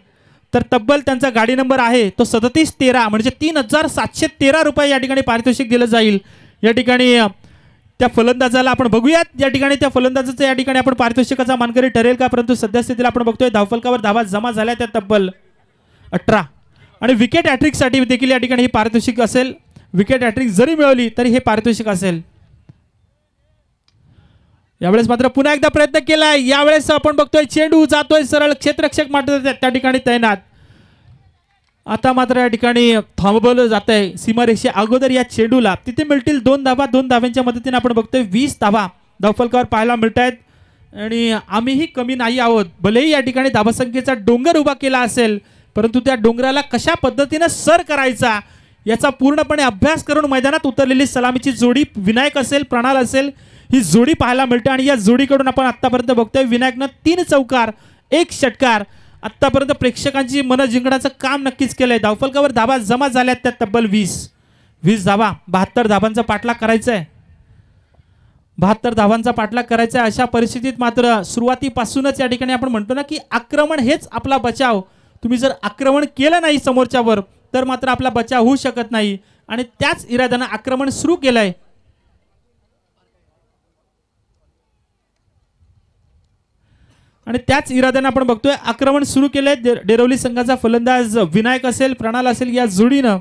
तर तब्बल त्यांचा गाडी नंबर आहे तो 3713 म्हणजे 3713 रुपये या ठिकाणी पारितोषिक दिलं जाईल. या ठिकाणी त्या फलंदाजाला आपण बघूयात, या ठिकाणी त्या फलंदाजाचं या ठिकाणी आपण पारितोषिकाचा मानकरी ठरेल का. परंतु सध्या स्थितीला आपण बघतोय धावफलकावर धावा जमा झाल्या त्या तब्बल 18 आणि विकेट हॅट्रिक साठी देखील या ठिकाणी हे पारितोषिक असेल. विकेट हॅट्रिक जरी मिळवली तरी हे पारितोषिक असेल. यावेळेस मात्र पुन्हा एकदा प्रयत्न केलाय. यावेळेस आपण बघतोय चेंडू जातोय सरळ, क्षेत्ररक्षक मात्र त्या ठिकाणी तैनात. आता मात्र या ठिकाणी थांबवलं जात आहे सीमारेषे अगोदर या चेंडूला. तिथे मिळतील 2 धावा. 2 धाव्यांच्या मदतीने आपण बघतोय 20 धावा धावफलकावर पाहायला मिळत आहेत आणि आम्हीही कमी नाही आहोत. भलेही या ठिकाणी धावसंख्येचा डोंगर उभा केला असेल, परंतु त्या डोंगराला कशा पद्धतीनं सर करायचा याचा पूर्णपणे अभ्यास करून मैदानात उतरलेली सलामीची जोडी विनायक असेल, प्रणाल असेल, ही जोडी पाहायला मिळते. आणि या जोडीकडून आपण आतापर्यंत बघतोय विनायकनं 3 चौकार 1 षटकार आतापर्यंत प्रेक्षकांची मनं जिंकण्याचं काम नक्कीच केलंय. धावफलकावर धाबा जमा झाल्यात त्या तब्बल 20 धाबा, 72 धाबांचा पाठलाग करायचा आहे. 72 धावांचा पाठलाग करायचा आहे. अशा परिस्थितीत मात्र सुरुवातीपासूनच या ठिकाणी आपण म्हणतो ना की आक्रमण हेच आपला बचाव. तुम्ही जर आक्रमण केलं नाही समोरच्यावर तर मात्र आपला बचाव होऊ शकत नाही. आणि त्याच इराद्यानं आक्रमण सुरू केलंय. आणि त्याच इराद्यानं आपण बघतोय आक्रमण सुरू केलंय. डेरवली संघाचा फलंदाज विनायक असेल, प्रणाल असेल, या जोडीनं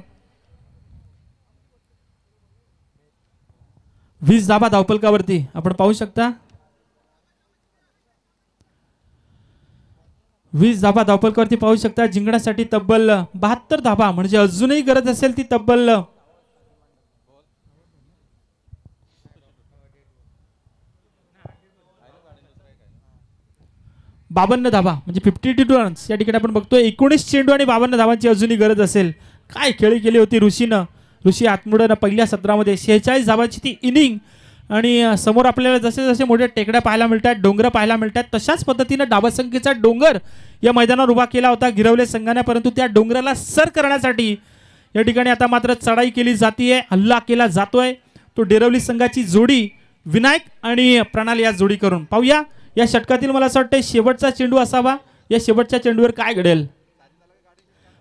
20 धाबा धावफलकावरती आपण पाहू शकता. 20 धाबा धावफलकावरती पाहू शकता. जिंकण्यासाठी तब्बल 72 धाबा, म्हणजे अजूनही गरज असेल ती तब्बल 52 धाबा, म्हणजे 52 रन्स या ठिकाणी आपण बघतोय. 19 चेंडू आणि 52 धावांची अजूनही गरज असेल. काय खेळी केली होती ऋषी आतमुडेनं पहिल्या सत्रामध्ये. 46 धावांची ती इनिंग. आणि समोर आपल्याला जसे जसे मोठ्या टेकड्या पाहायला मिळतात, डोंगर पाहायला मिळतात, तशाच पद्धतीनं धावसंख्येचा डोंगर या मैदानावर उभा केला होता गिरवले संघाने. परंतु त्या डोंगराला सर करण्यासाठी या ठिकाणी आता मात्र चढाई केली जातीये, हल्ला केला जातोय. तो डेरवली संघाची जोडी विनायक आणि प्रणाल या जोडी करून पाहूया. या षटकातील मला असं वाटतं शेवटचा चेंडू असावा. या शेवटच्या चेंडूवर काय घडेल,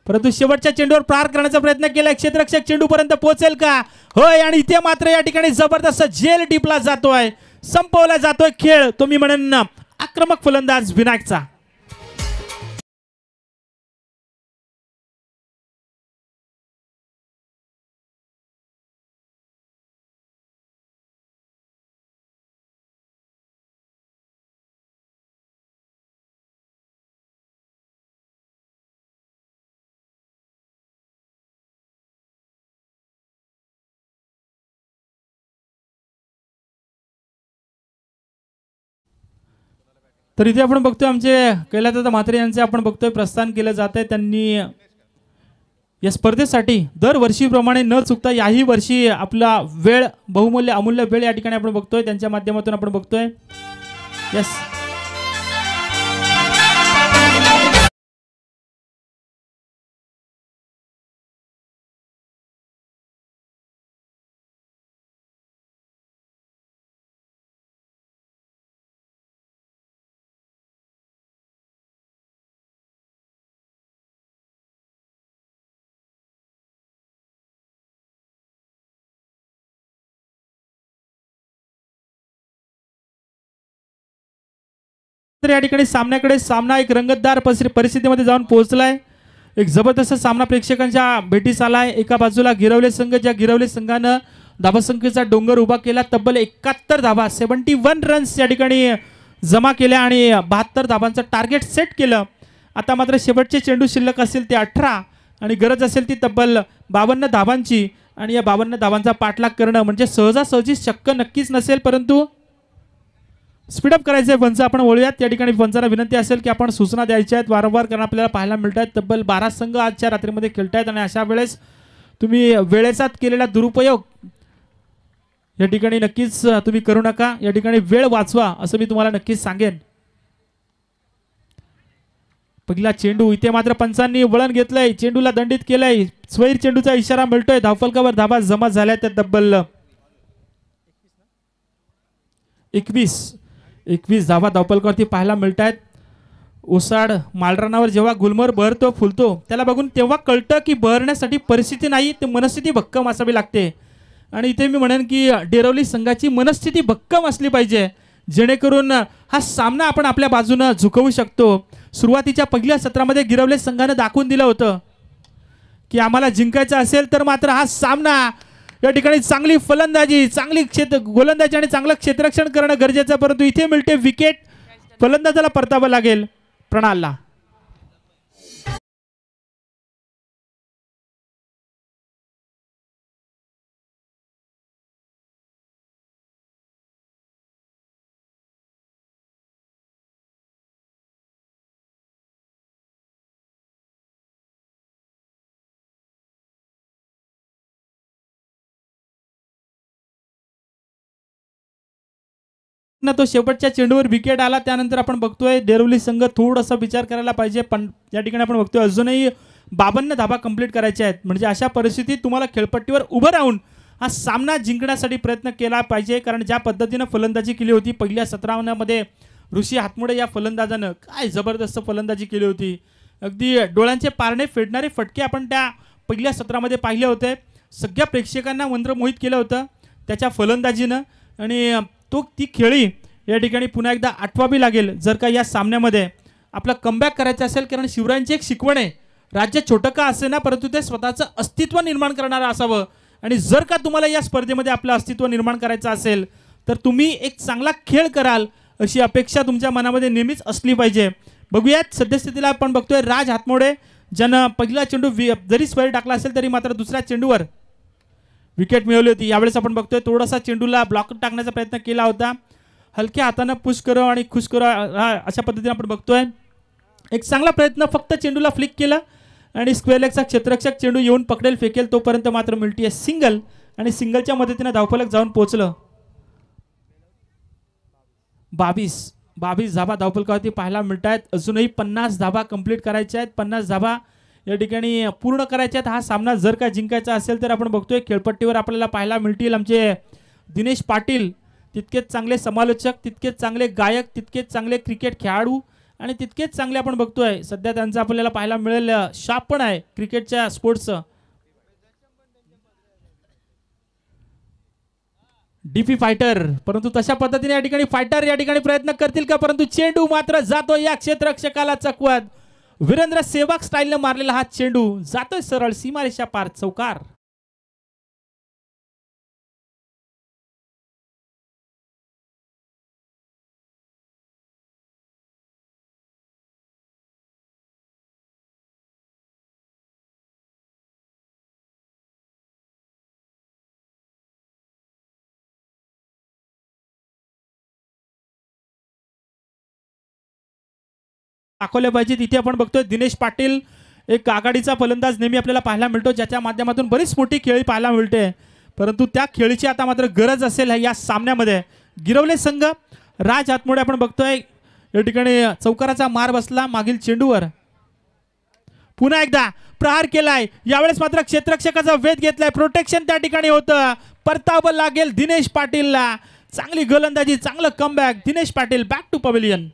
परंतु शेवटच्या चेंडूवर प्रहार करण्याचा प्रयत्न केला. क्षेत्ररक्षक चेंडू पर्यंत पोहोचेल का? होय. आणि इथे मात्र या ठिकाणी जबरदस्त झेल टिपला जातोय, संपवला जातोय खेळ. तो मी म्हणेन आक्रमक फलंदाज विनायकचा. तर इथे आपण बघतोय आमचे कैलासदादा म्हात्रे यांचे आपण बघतोय प्रस्थान केलं जात आहे. त्यांनी या स्पर्धेसाठी दरवर्षीप्रमाणे न चुकता याही वर्षी आपला वेळ, बहुमूल्य अमूल्य वेळ या ठिकाणी आपण बघतोय त्यांच्या माध्यमातून आपण बघतोय. यस, तर या ठिकाणी सामना एक रंगतदार परिस्थितीमध्ये जाऊन पोहोचलाय. एक जबरदस्त सामना प्रेक्षकांच्या भेटीस आलाय. एका बाजूला गिरवले संघ, ज्या गिरवले संघानं धावसंख्येचा डोंगर उभा केला, तब्बल 71 धाबा 71 रन्स या ठिकाणी जमा केल्या आणि 72 धाबांचं टार्गेट सेट केलं. आता मात्र शेवटचे चेंडू शिल्लक असतील ते 18 आणि गरज असेल ती तब्बल 52 धाबांची. आणि या 52 धाबांचा पाठलाग करणं म्हणजे सहजासहजी शक्य नक्कीच नसेल, परंतु स्पीडअप करायचं आहे. पंच आपण वळूयात. या ठिकाणी पंचांना विनंती असेल की आपण सूचना द्यायच्या आहेत वारंवार, कारण आपल्याला पाहायला मिळत आहेत तब्बल 12 संघ आजच्या रात्रीमध्ये खेळत आहेत. आणि अशा वेळेस तुम्ही वेळेचा केलेला दुरुपयोग या ठिकाणी नक्कीच तुम्ही करू नका. या ठिकाणी वेळ वाचवा असं मी तुम्हाला नक्कीच सांगेन. पहिला चेंडू, इथे मात्र पंचांनी वळण घेतलंय, चेंडूला दंडित केलंय. स्वैर चेंडूचा इशारा मिळतोय. धावफलकावर धाबा जमा झाल्या त्या तब्बल 21 धावा धावफलकावरती पाहायला मिळत आहेत. ओसाड मालरानावर जेव्हा गुलमोहर बहरतो फुलतो त्याला बघून तेव्हा कळतं की बहरण्यासाठी परिस्थिती नाही, ते मनस्थिती भक्कम असावी लागते. आणि इथे मी म्हणेन की डेरवली संघाची मनस्थिती भक्कम असली पाहिजे, जेणेकरून हा सामना आपण आपल्या बाजूनं झुकवू शकतो. सुरुवातीच्या पहिल्या सत्रामध्ये गिरवले संघानं दाखवून दिलं होतं की आम्हाला जिंकायचं असेल तर मात्र हा सामना या ठिकाणी चांगली फलंदाजी, चांगली गोलंदाजी आणि चांगलं क्षेत्ररक्षण करणं गरजेचं. परंतु इथे मिळते विकेट. फलंदाजाला परतावं लागेल प्रणालला. ना तो शेवटच्या चेंडूवर विकेट आला त्यानंतर आपण बघतोय डेरवली संघ थोडासा विचार करायला पाहिजे, पण या ठिकाणी आपण बघतोय अजूनही 52 धाबा कंप्लीट करायच्या आहेत. म्हणजे अशा परिस्थितीत तुम्हाला खेळपट्टीवर उभं राहून हा सामना जिंकण्यासाठी प्रयत्न केला पाहिजे, कारण ज्या पद्धतीनं फलंदाजी केली होती पहिल्या 17मध्ये ऋषी हातमुडे या फलंदाजानं काय जबरदस्त फलंदाजी केली होती. अगदी डोळ्यांचे पारणे फेडणारे फटके आपण त्या पहिल्या 17मध्ये पाहिले होते. सगळ्या प्रेक्षकांना मंत्रमोहित केलं होतं त्याच्या फलंदाजीनं आणि ती खेळी या ठिकाणी पुन्हा एकदा आठवावी लागेल जर का या सामन्यामध्ये आपला कमबॅक करायचं असेल, कारण शिवरायांची एक शिकवण आहे, राज्य छोटं का असे ना परंतु ते स्वतःचं अस्तित्व निर्माण करणारं असावं. आणि जर का तुम्हाला या स्पर्धेमध्ये आपलं अस्तित्व निर्माण करायचं असेल तर तुम्ही एक चांगला खेळ कराल अशी अपेक्षा तुमच्या मनामध्ये नेहमीच असली पाहिजे. बघूयात सद्यस्थितीला आपण बघतोय राज हातमोडे ज्यानं पहिला चेंडू जरी स्क्वेअर टाकला असेल तरी मात्र दुसऱ्या चेंडूवर विकेट मिळवली होती. यावेळेस आपण बघतोय थोडासा चेंडूला ब्लॉक टाकण्याचा प्रयत्न केला होता, हलक्या हातानं पुश करो आणि खुश करो अशा पद्धतीने आपण बघतोय. एक चांगला प्रयत्न, फक्त चेंडूला फ्लिक केलं आणि स्क्वेअर लेगचा क्षेत्ररक्षक चेंडू येऊन पकडेल फेकेल तोपर्यंत मात्र मिळती आहे सिंगल आणि सिंगलच्या मदतीने धावफलक जाऊन पोहोचलं. 22 धाबा धावफलकावरती पाहायला मिळत आहेत. अजूनही 50 धाबा कंप्लीट करायच्या आहेत, 50 धाबा या ठिकाणी पूर्ण करायच्या आहेत. हा सामना जर का जिंकायचा असेल तर आपण बघतोय खेळपट्टीवर आपल्याला पाहायला मिळतील आमचे दिनेश पाटील, तितकेच चांगले समालोचक, तितकेच चांगले गायक, तितकेच चांगले क्रिकेट खेळाडू आणि तितकेच चांगले आपण बघतोय सध्या त्यांचं आपल्याला पाहायला मिळेल शाप पण आहे क्रिकेटच्या स्पोर्ट्सचं. डीपी फायटर, परंतु तशा पद्धतीने या ठिकाणी फायटर या ठिकाणी प्रयत्न करतील का, परंतु चेंडू मात्र जातो या क्षेत्ररक्षकाला चकवत. वीरेंद्र सेवाग स्टाईलने मारलेला हा चेंडू जातोय सरळ सीमारेषा पार चौकार. दाखवले पाहिजे. तिथे आपण बघतोय दिनेश पाटील एक आघाडीचा फलंदाज नेहमी आपल्याला पाहायला मिळतो, ज्याच्या माध्यमातून बरीच मोठी खेळी पाहायला मिळते, परंतु त्या खेळीची आता मात्र गरज असेल या सामन्यामध्ये. गिरवले संघ राज हातमोडे आपण बघतोय या ठिकाणी चौकाराचा मार बसला मागील चेंडूवर, पुन्हा एकदा प्रहार केलाय. यावेळेस मात्र क्षेत्ररक्षकाचा वेध घेतलाय, प्रोटेक्शन त्या ठिकाणी होतं, परतावं लागेल दिनेश पाटीलला. चांगली गोलंदाजी, चांगलं comeback. Dinesh Patil back to pavilion.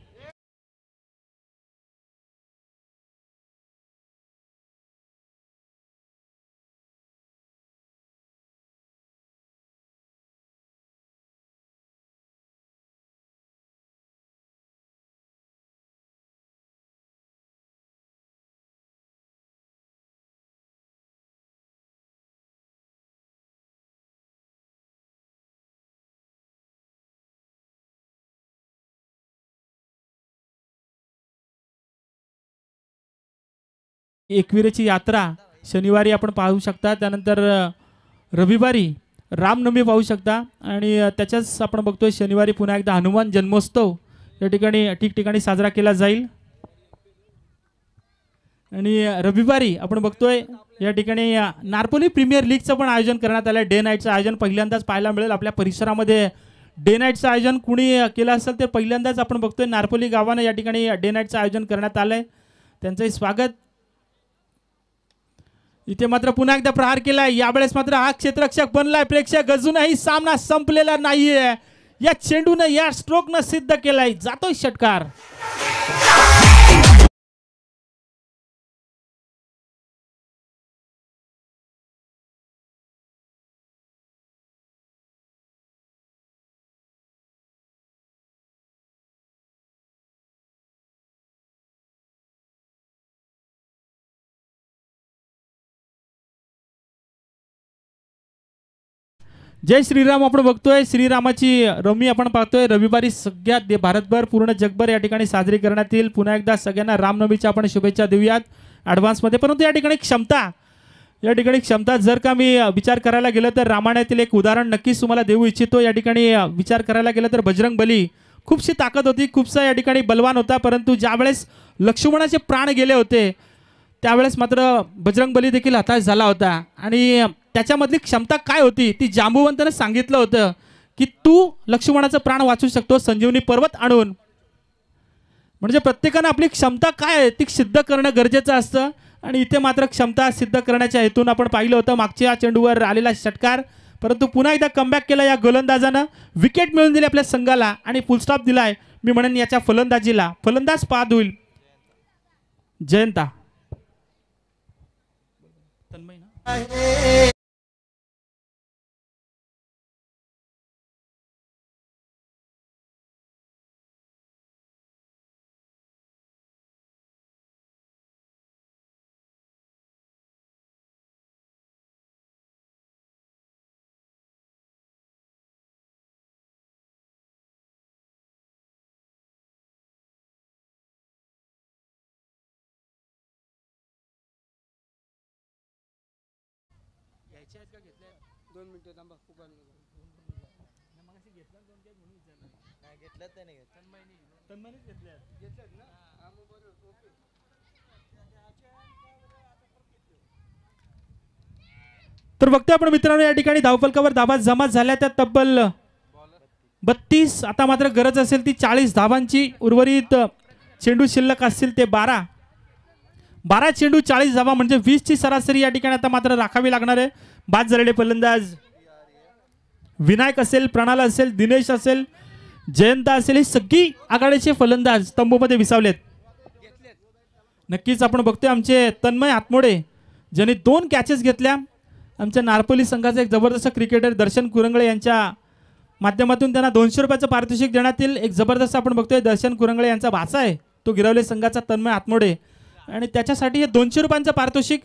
एकविरेची यात्रा शनिवारी आपण पाहू शकता, त्यानंतर रविवारी रामनवमी पाहू शकता आणि त्याच्याच आपण बघतोय शनिवारी पुन्हा एकदा हनुमान जन्मोत्सव या ठिकाणी ठिकठिकाणी साजरा केला जाईल. आणि रविवारी आपण बघतोय या ठिकाणी नारपोली प्रीमियर लीगचं पण आयोजन करण्यात आलं आहे. डे नाईटचं आयोजन पहिल्यांदाच पाहायला मिळेल आपल्या परिसरामध्ये. डे नाईटचं आयोजन कुणी केलं असेल तर पहिल्यांदाच आपण बघतोय नारपोली गावानं या ठिकाणी डे नाईटचं आयोजन करण्यात आलंय. त्यांचंही स्वागत. इथे मात्र पुन्हा एकदा प्रहार केलाय, यावेळेस मात्र हा क्षेत्ररक्षक बनलाय. प्रेक्षक अजूनही सामना संपलेला नाहीये, या चेंडूने या स्ट्रोकनं सिद्ध केलाय. जातोय षटकार. जय श्रीराम आपण बघतोय. श्रीरामाची रमी आपण पाहतोय. रविवारी सगळ्यात भारतभर पूर्ण जगभर या ठिकाणी साजरी करण्यात येईल. पुन्हा एकदा सगळ्यांना रामनवमीच्या आपण शुभेच्छा देऊयात ॲडव्हान्समध्ये. परंतु या ठिकाणी क्षमता जर का मी विचार करायला गेलं तर रामायणातील एक उदाहरण नक्कीच तुम्हाला देऊ इच्छितो. या ठिकाणी विचार करायला गेलं तर बजरंग बली खूपशी ताकद होती, खूपसा या ठिकाणी बलवान होता, परंतु ज्यावेळेस लक्ष्मणाचे प्राण गेले होते त्यावेळेस मात्र बजरंग बली देखील हताश झाला होता. आणि त्याच्यामधली क्षमता काय होती ती जांबुवंतानं सांगितलं होतं की तू लक्ष्मणाचं प्राण वाचू शकतो संजीवनी पर्वत आणून. म्हणजे प्रत्येकानं आपली क्षमता काय आहे ती सिद्ध करणं गरजेचं असतं आणि इथे मात्र क्षमता सिद्ध करण्याच्या हेतून आपण पाहिलं होतं मागच्या चेंडूवर आलेला षटकार, परंतु पुन्हा एकदा कमबॅक केला या गोलंदाजानं, विकेट मिळवून दिली आपल्या संघाला आणि फुलस्टॉप दिलाय मी म्हणेन याच्या फलंदाजीला. फलंदाज बाद होईल जयंता. तर बघतोय आपण मित्रांनो या ठिकाणी धावफलकावर धावा जमा झाल्या त्या तब्बल 32. आता मात्र गरज असेल ती 40 धावांची. उर्वरित चेंडू शिल्लक असतील ते 12 चेंडू 40 धावा म्हणजे 20 ची सरासरी या ठिकाणी आता मात्र राखावी लागणार आहे. बाद झालेले फलंदाज विनायक असेल, प्रणाल असेल, दिनेश असेल, जयंत असेल, ही सगळी आघाडीचे फलंदाज तंबूमध्ये विसावलेत. नक्कीच आपण बघतोय आमचे तन्मय हातमोडे ज्यांनी 2 कॅचेस घेतल्या. आमच्या नारपोली संघाचे एक जबरदस्त क्रिकेटर दर्शन कुरंगळे यांच्या माध्यमातून त्यांना 200 रुपयाचं पारितोषिक देण्यात येईल. एक जबरदस्त आपण बघतोय दर्शन कुरंगळे यांचा भाचा आहे तो गिरवले संघाचा तन्मय हातमोडे आणि त्याच्यासाठी हे 200 रुपयांचं पारितोषिक.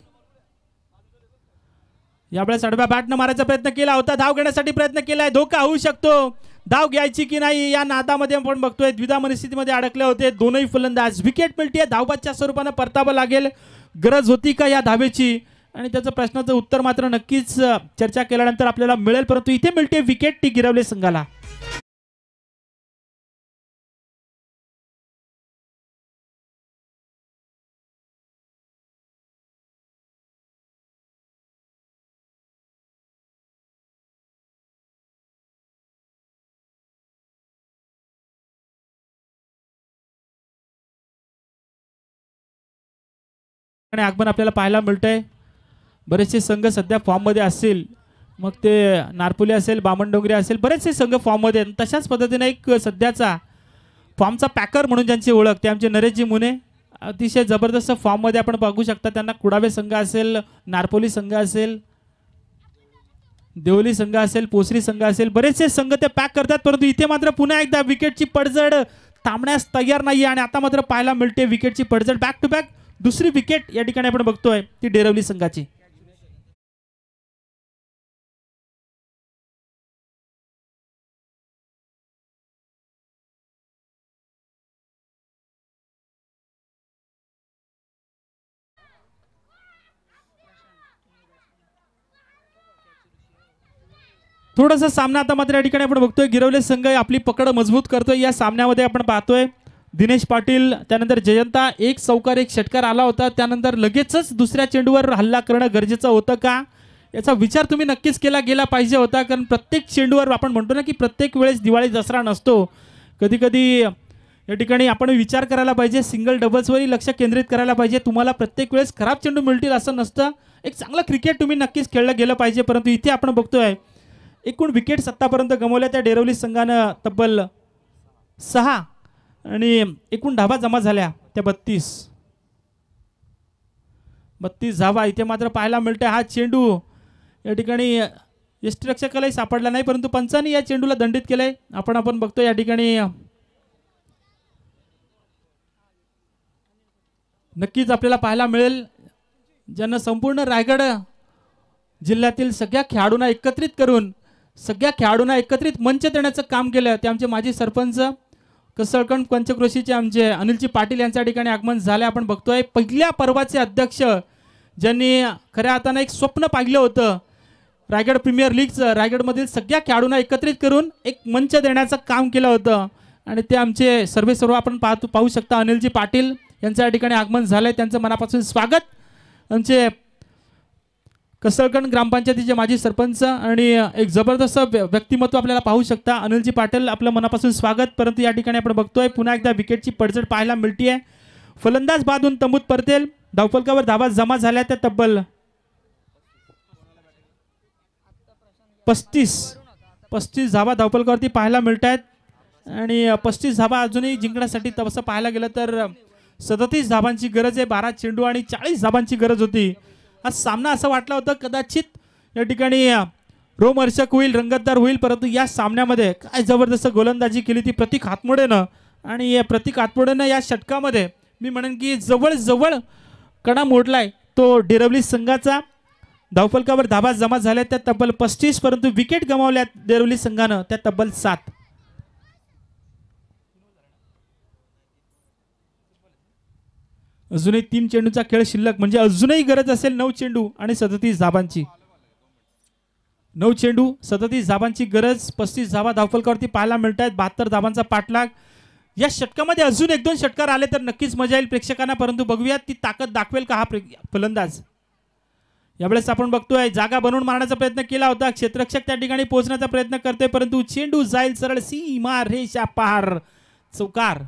यावेळेस आडव्या बॅटनं मारायचा प्रयत्न केला होता, धाव घेण्यासाठी प्रयत्न केलाय, धोका होऊ शकतो, धाव घ्यायची की नाही या नादामध्ये आपण बघतोय द्विधा परिस्थितीमध्ये अडकले होते दोनही फलंदाज. विकेट मिळते, धावबादच्या स्वरूपानं परतावं लागेल, गरज होती का या धावेची आणि त्याचं प्रश्नाचं उत्तर मात्र नक्कीच चर्चा केल्यानंतर आपल्याला मिळेल, परंतु इथे मिळते विकेट ती गिरवले संघाला. आणि आगमन आपल्याला पाहायला मिळतंय. बरेचसे संघ सध्या फॉर्ममध्ये असतील, मग ते नारपोली असेल, बामणडोंगरी असेल, बरेचसे संघ फॉर्ममध्ये. तशाच पद्धतीने एक सध्याचा फॉर्मचा पॅकर म्हणून ज्यांची ओळख ते आमचे नरेशजी मुने अतिशय जबरदस्त फॉर्ममध्ये आपण बघू शकता. त्यांना कुडावे संघ असेल, नारपोली संघ असेल, देवली संघ असेल, पोसरी संघ असेल, बरेचसे संघ ते पॅक करतात, परंतु इथे मात्र पुन्हा एकदा विकेटची पडझड थांबण्यास तयार नाही आणि आता मात्र पाहायला मिळते विकेटची पडझड. बॅक टू बॅक दुसरी विकेट या ठिकाणी आपण बघतोय ती डेरवली संघाची. थोडासा सामना आता मात्र या ठिकाणी आपण बघतोय गिरवले संघ आपली पकड मजबूत करतोय. या सामन्यामध्ये आपण पाहतोय दिनेश पाटील, त्यानंतर जयंता, एक चौकार एक षटकार आला होता, त्यानंतर लगेचच दुसऱ्या चेंडूवर हल्ला करणं गरजेचं होतं का याचा विचार तुम्ही नक्कीच केला गेला पाहिजे होता. कारण प्रत्येक चेंडूवर आपण म्हणतो ना की प्रत्येक वेळेस दिवाळी दसरा नसतो, कधी कधी या ठिकाणी आपण विचार करायला पाहिजे, सिंगल डबल्सवरही लक्ष केंद्रित करायला पाहिजे. तुम्हाला प्रत्येक वेळेस खराब चेंडू मिळतील असं नसतं, एक चांगलं क्रिकेट तुम्ही नक्कीच खेळलं गेलं पाहिजे. परंतु इथे आपण बघतोय एकूण विकेट्स आत्तापर्यंत गमावल्या त्या डेरवली संघानं तब्बल 6 आणि एकूण धावा जमा झाल्या त्या 32 धावा. इथे मात्र पाहायला मिळते हा चेंडू या ठिकाणी यष्टिरक्षकालाही सापडला नाही, परंतु पंचांनी या चेंडूला दंडित केलंय. आपण बघतो या ठिकाणी नक्कीच आपल्याला पाहायला मिळेल ज्यांना संपूर्ण रायगड जिल्ह्यातील सगळ्या खेळाडूंना एकत्रित करून सगळ्या खेळाडूंना एकत्रित मंच देण्याचं काम केलं ते आमचे माजी सरपंच कसळकण पंचक्रोशीचे आमचे अनिलजी पाटील यांच्या ठिकाणी आगमन झाले. आपण बघतोय पहिल्या पर्वाचे अध्यक्ष ज्यांनी खऱ्या अर्थानं एक स्वप्न पाहिलं होतं रायगड प्रीमियर लीगचं, रायगडमधील सगळ्या खेळाडूंना एकत्रित करून एक मंच देण्याचं काम केलं होतं आणि ते आमचे सर्व आपण पाहू शकता अनिलजी पाटील यांच्या ठिकाणी आगमन झालंय. त्यांचं मनापासून स्वागत. आमचे कसळकण ग्रामपंचायतीचे माजी सरपंच आणि एक जबरदस्त व्यक्तिमत्व आपल्याला पाहू शकता अनिलजी पाटील, आपलं मनापासून स्वागत. परंतु या ठिकाणी आपण बघतोय पुन्हा एकदा विकेटची पडझड पाहायला मिळतीये. फलंदाज बादून तंबूत परतेल. धावफलकावर धावा जमा झाल्या त्या तब्बल 35 धावा धावफलकावरती पाहायला मिळत आहेत आणि 35 धावा अजूनही जिंकण्यासाठी तसं पाहायला गेलं तर 37 धावांची गरज आहे. 12 चेंडू आणि 40 धावांची गरज होती. आज सामना असं वाटला होता कदाचित या ठिकाणी रोमहर्षक होईल, रंगतदार होईल, परंतु या सामन्यामध्ये काय जबरदस्त गोलंदाजी केली ती प्रतीक हातमोडेनं. आणि या प्रतीक हातमोडेनं या षटकामध्ये मी म्हणेन की जवळ कडा मोडलाय तो डेरवली संघाचा. धावफलकावर धावा जमा झाल्या त्या तब्बल 35, परंतु विकेट गमावल्या डेरवली संघानं त्या तब्बल 7. अजूनही 3 चेंडूचा खेळ शिल्लक, म्हणजे अजूनही गरज असेल 9 चेंडू आणि 37 धावांची. 9 चेंडू 37 धावांची गरज. 35 धावा धावफलकावरती पाहायला मिळत आहेत. 72 धावांचा पाठलाग. या षटकामध्ये अजून 1-2 षटकार आले तर नक्कीच मजा येईल प्रेक्षकांना, परंतु बघूयात ती ताकद दाखवेल का हा फलंदाज. यावेळेस आपण बघतोय जागा बनवून मारण्याचा प्रयत्न केला होता. क्षेत्ररक्षक त्या ठिकाणी पोहोचण्याचा प्रयत्न करतोय, परंतु चेंडू जाईल सरळ सीमा रेषा पार. चौकार.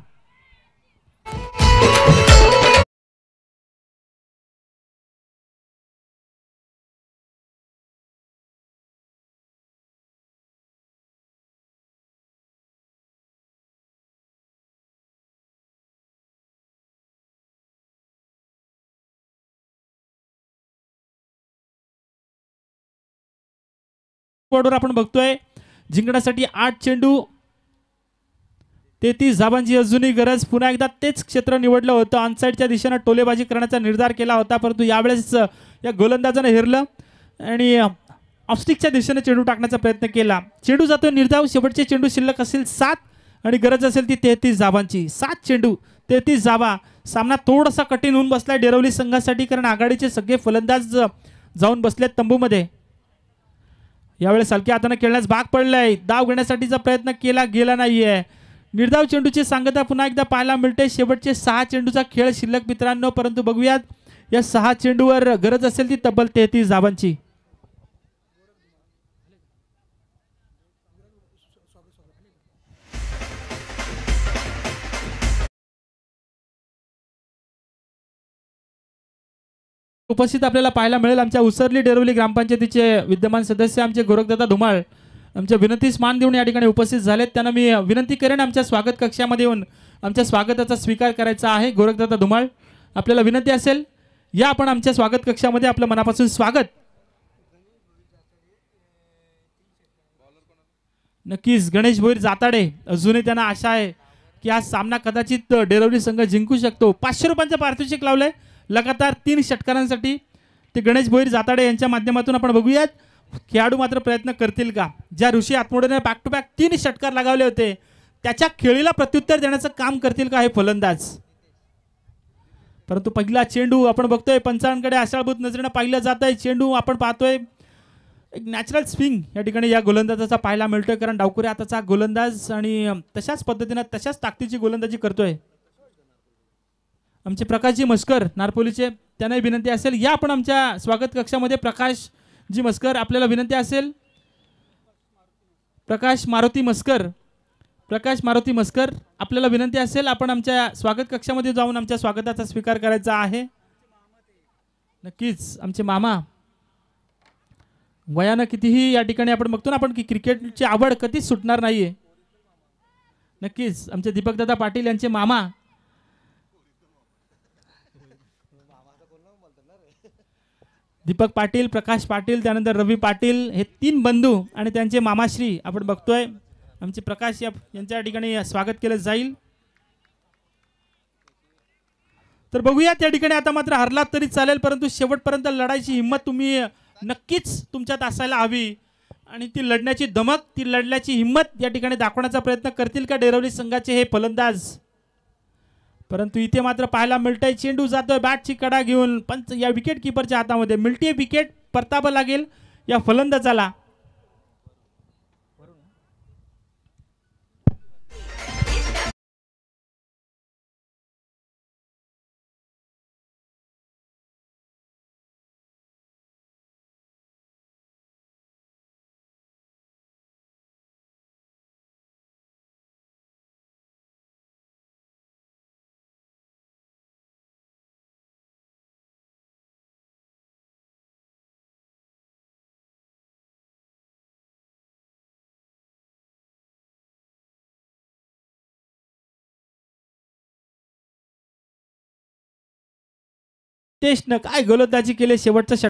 वर आपण बघतोय जिंकण्यासाठी 8 चेंडू 33 धावांची अजूनही गरज. पुन्हा एकदा तेच क्षेत्र निवडलं होतं. ऑनसाईडच्या दिशेनं टोलेबाजी करण्याचा निर्धार केला होता, परंतु यावेळेस या गोलंदाजानं हेरलं आणि ऑफस्टिकच्या दिशेने चेंडू टाकण्याचा प्रयत्न केला. चेंडू जातो निर्धाव. शेवटचे चेंडू शिल्लक असेल 7 आणि गरज असेल ती 33 धावांची. 7 चेंडू 33 धावा. सामना थोडासा कठीण होऊन बसलाय डेरवली संघासाठी, कारण आघाडीचे सगळे फलंदाज जाऊन बसलेत तंबूमध्ये. यावेळेस हलक्या हाताने खेळण्यास भाग पडलाय. डाव घेण्यासाठीचा प्रयत्न केला गेला नाहीये. निर्धाव चेंडूची सांगता पुन्हा एकदा पाहायला मिळते. शेवटचे 6 चेंडूचा खेळ शिल्लक मित्रांनो, परंतु बघूयात या 6 चेंडूवर गरज असेल ती तब्बल 33 धावांची. उपस्थित आपल्याला पाहायला मिळेल आमच्या उसरली डेरवली ग्रामपंचायतीचे विद्यमान सदस्य आमचे गोरखदादा धुमाळ आमच्या विनंतीस मान देऊन या ठिकाणी उपस्थित झालेत. त्यांना मी विनंती करेन आमच्या स्वागत कक्षामध्ये येऊन आमच्या स्वागताचा स्वीकार करायचा आहे. गोरखदादा धुमाळ, आपल्याला विनंती असेल या आपण आमच्या स्वागत कक्षामध्ये. आपलं मनापासून स्वागत. नक्कीच गणेश भोईर जाताडे, अजूनही त्यांना आशा आहे की हा सामना कदाचित डेरवली संघ जिंकू शकतो. 500 रुपयांचं पारितोषिक लावलंय लगातार 3 षटकारांसाठी. ते गणेश भोईर जाताडे यांच्या माध्यमातून आपण बघूयात खेळाडू मात्र प्रयत्न करतील का. ज्या ऋषी आतमोडेने बॅक टू बॅक 3 षटकार लगावले होते त्याच्या खेळीला प्रत्युत्तर देण्याचं काम करतील का हे फलंदाज. परंतु पहिला चेंडू आपण बघतोय पंचांकडे आशाळभूत नजरेनं पाहिलं जात आहे. चेंडू आपण पाहतोय एक नॅचरल स्विंग या ठिकाणी या गोलंदाजाचा पाहायला मिळतोय, कारण डावखुऱ्या हाताचा गोलंदाज आणि तशाच पद्धतीनं तशाच ताकदीची गोलंदाजी करतोय. आमचे प्रकाशजी मस्कर नारपोलीचे, त्यांनाही विनंती असेल या आपण आमच्या स्वागत कक्षामध्ये. प्रकाशजी मस्कर, आपल्याला विनंती असेल. प्रकाश मारुती मस्कर, आपल्याला विनंती असेल आपण आमच्या स्वागत कक्षामध्ये जाऊन आमच्या स्वागताचा स्वीकार करायचा आहे. नक्कीच आमचे मामा वयानं कितीही या ठिकाणी आपण बघतो ना आपण की क्रिकेटची आवड कधीच सुटणार नाहीये. नक्कीच आमचे दीपकदादा पाटील यांचे मामा दीपक पाटील, प्रकाश पाटील, त्यानंतर रवी पाटील, हे 3 बंधू आणि त्यांचे मामाश्री आपण बघतोय. आमचे प्रकाश यांच्या ठिकाणी स्वागत केलं जाईल. तर बघूया त्या ठिकाणी आता मात्र हरलात तरी चालेल, परंतु शेवटपर्यंत लढायची हिंमत तुम्ही नक्कीच तुमच्यात असायला हवी आणि ती लढण्याची धमक, ती लढण्याची हिंमत या ठिकाणी दाखवण्याचा प्रयत्न करतील का डेरवली संघाचे हे फलंदाज. परंतु इथे मात्र पाहायला मिळतंय चेंडू जातोय बॅटची कडा घेऊन पंच या विकेट किपरच्या हातामध्ये. मिळते विकेट, परतावं लागेल या फलंदाजाला. नितेशनं काय गोलंदाजी केली शेवटचा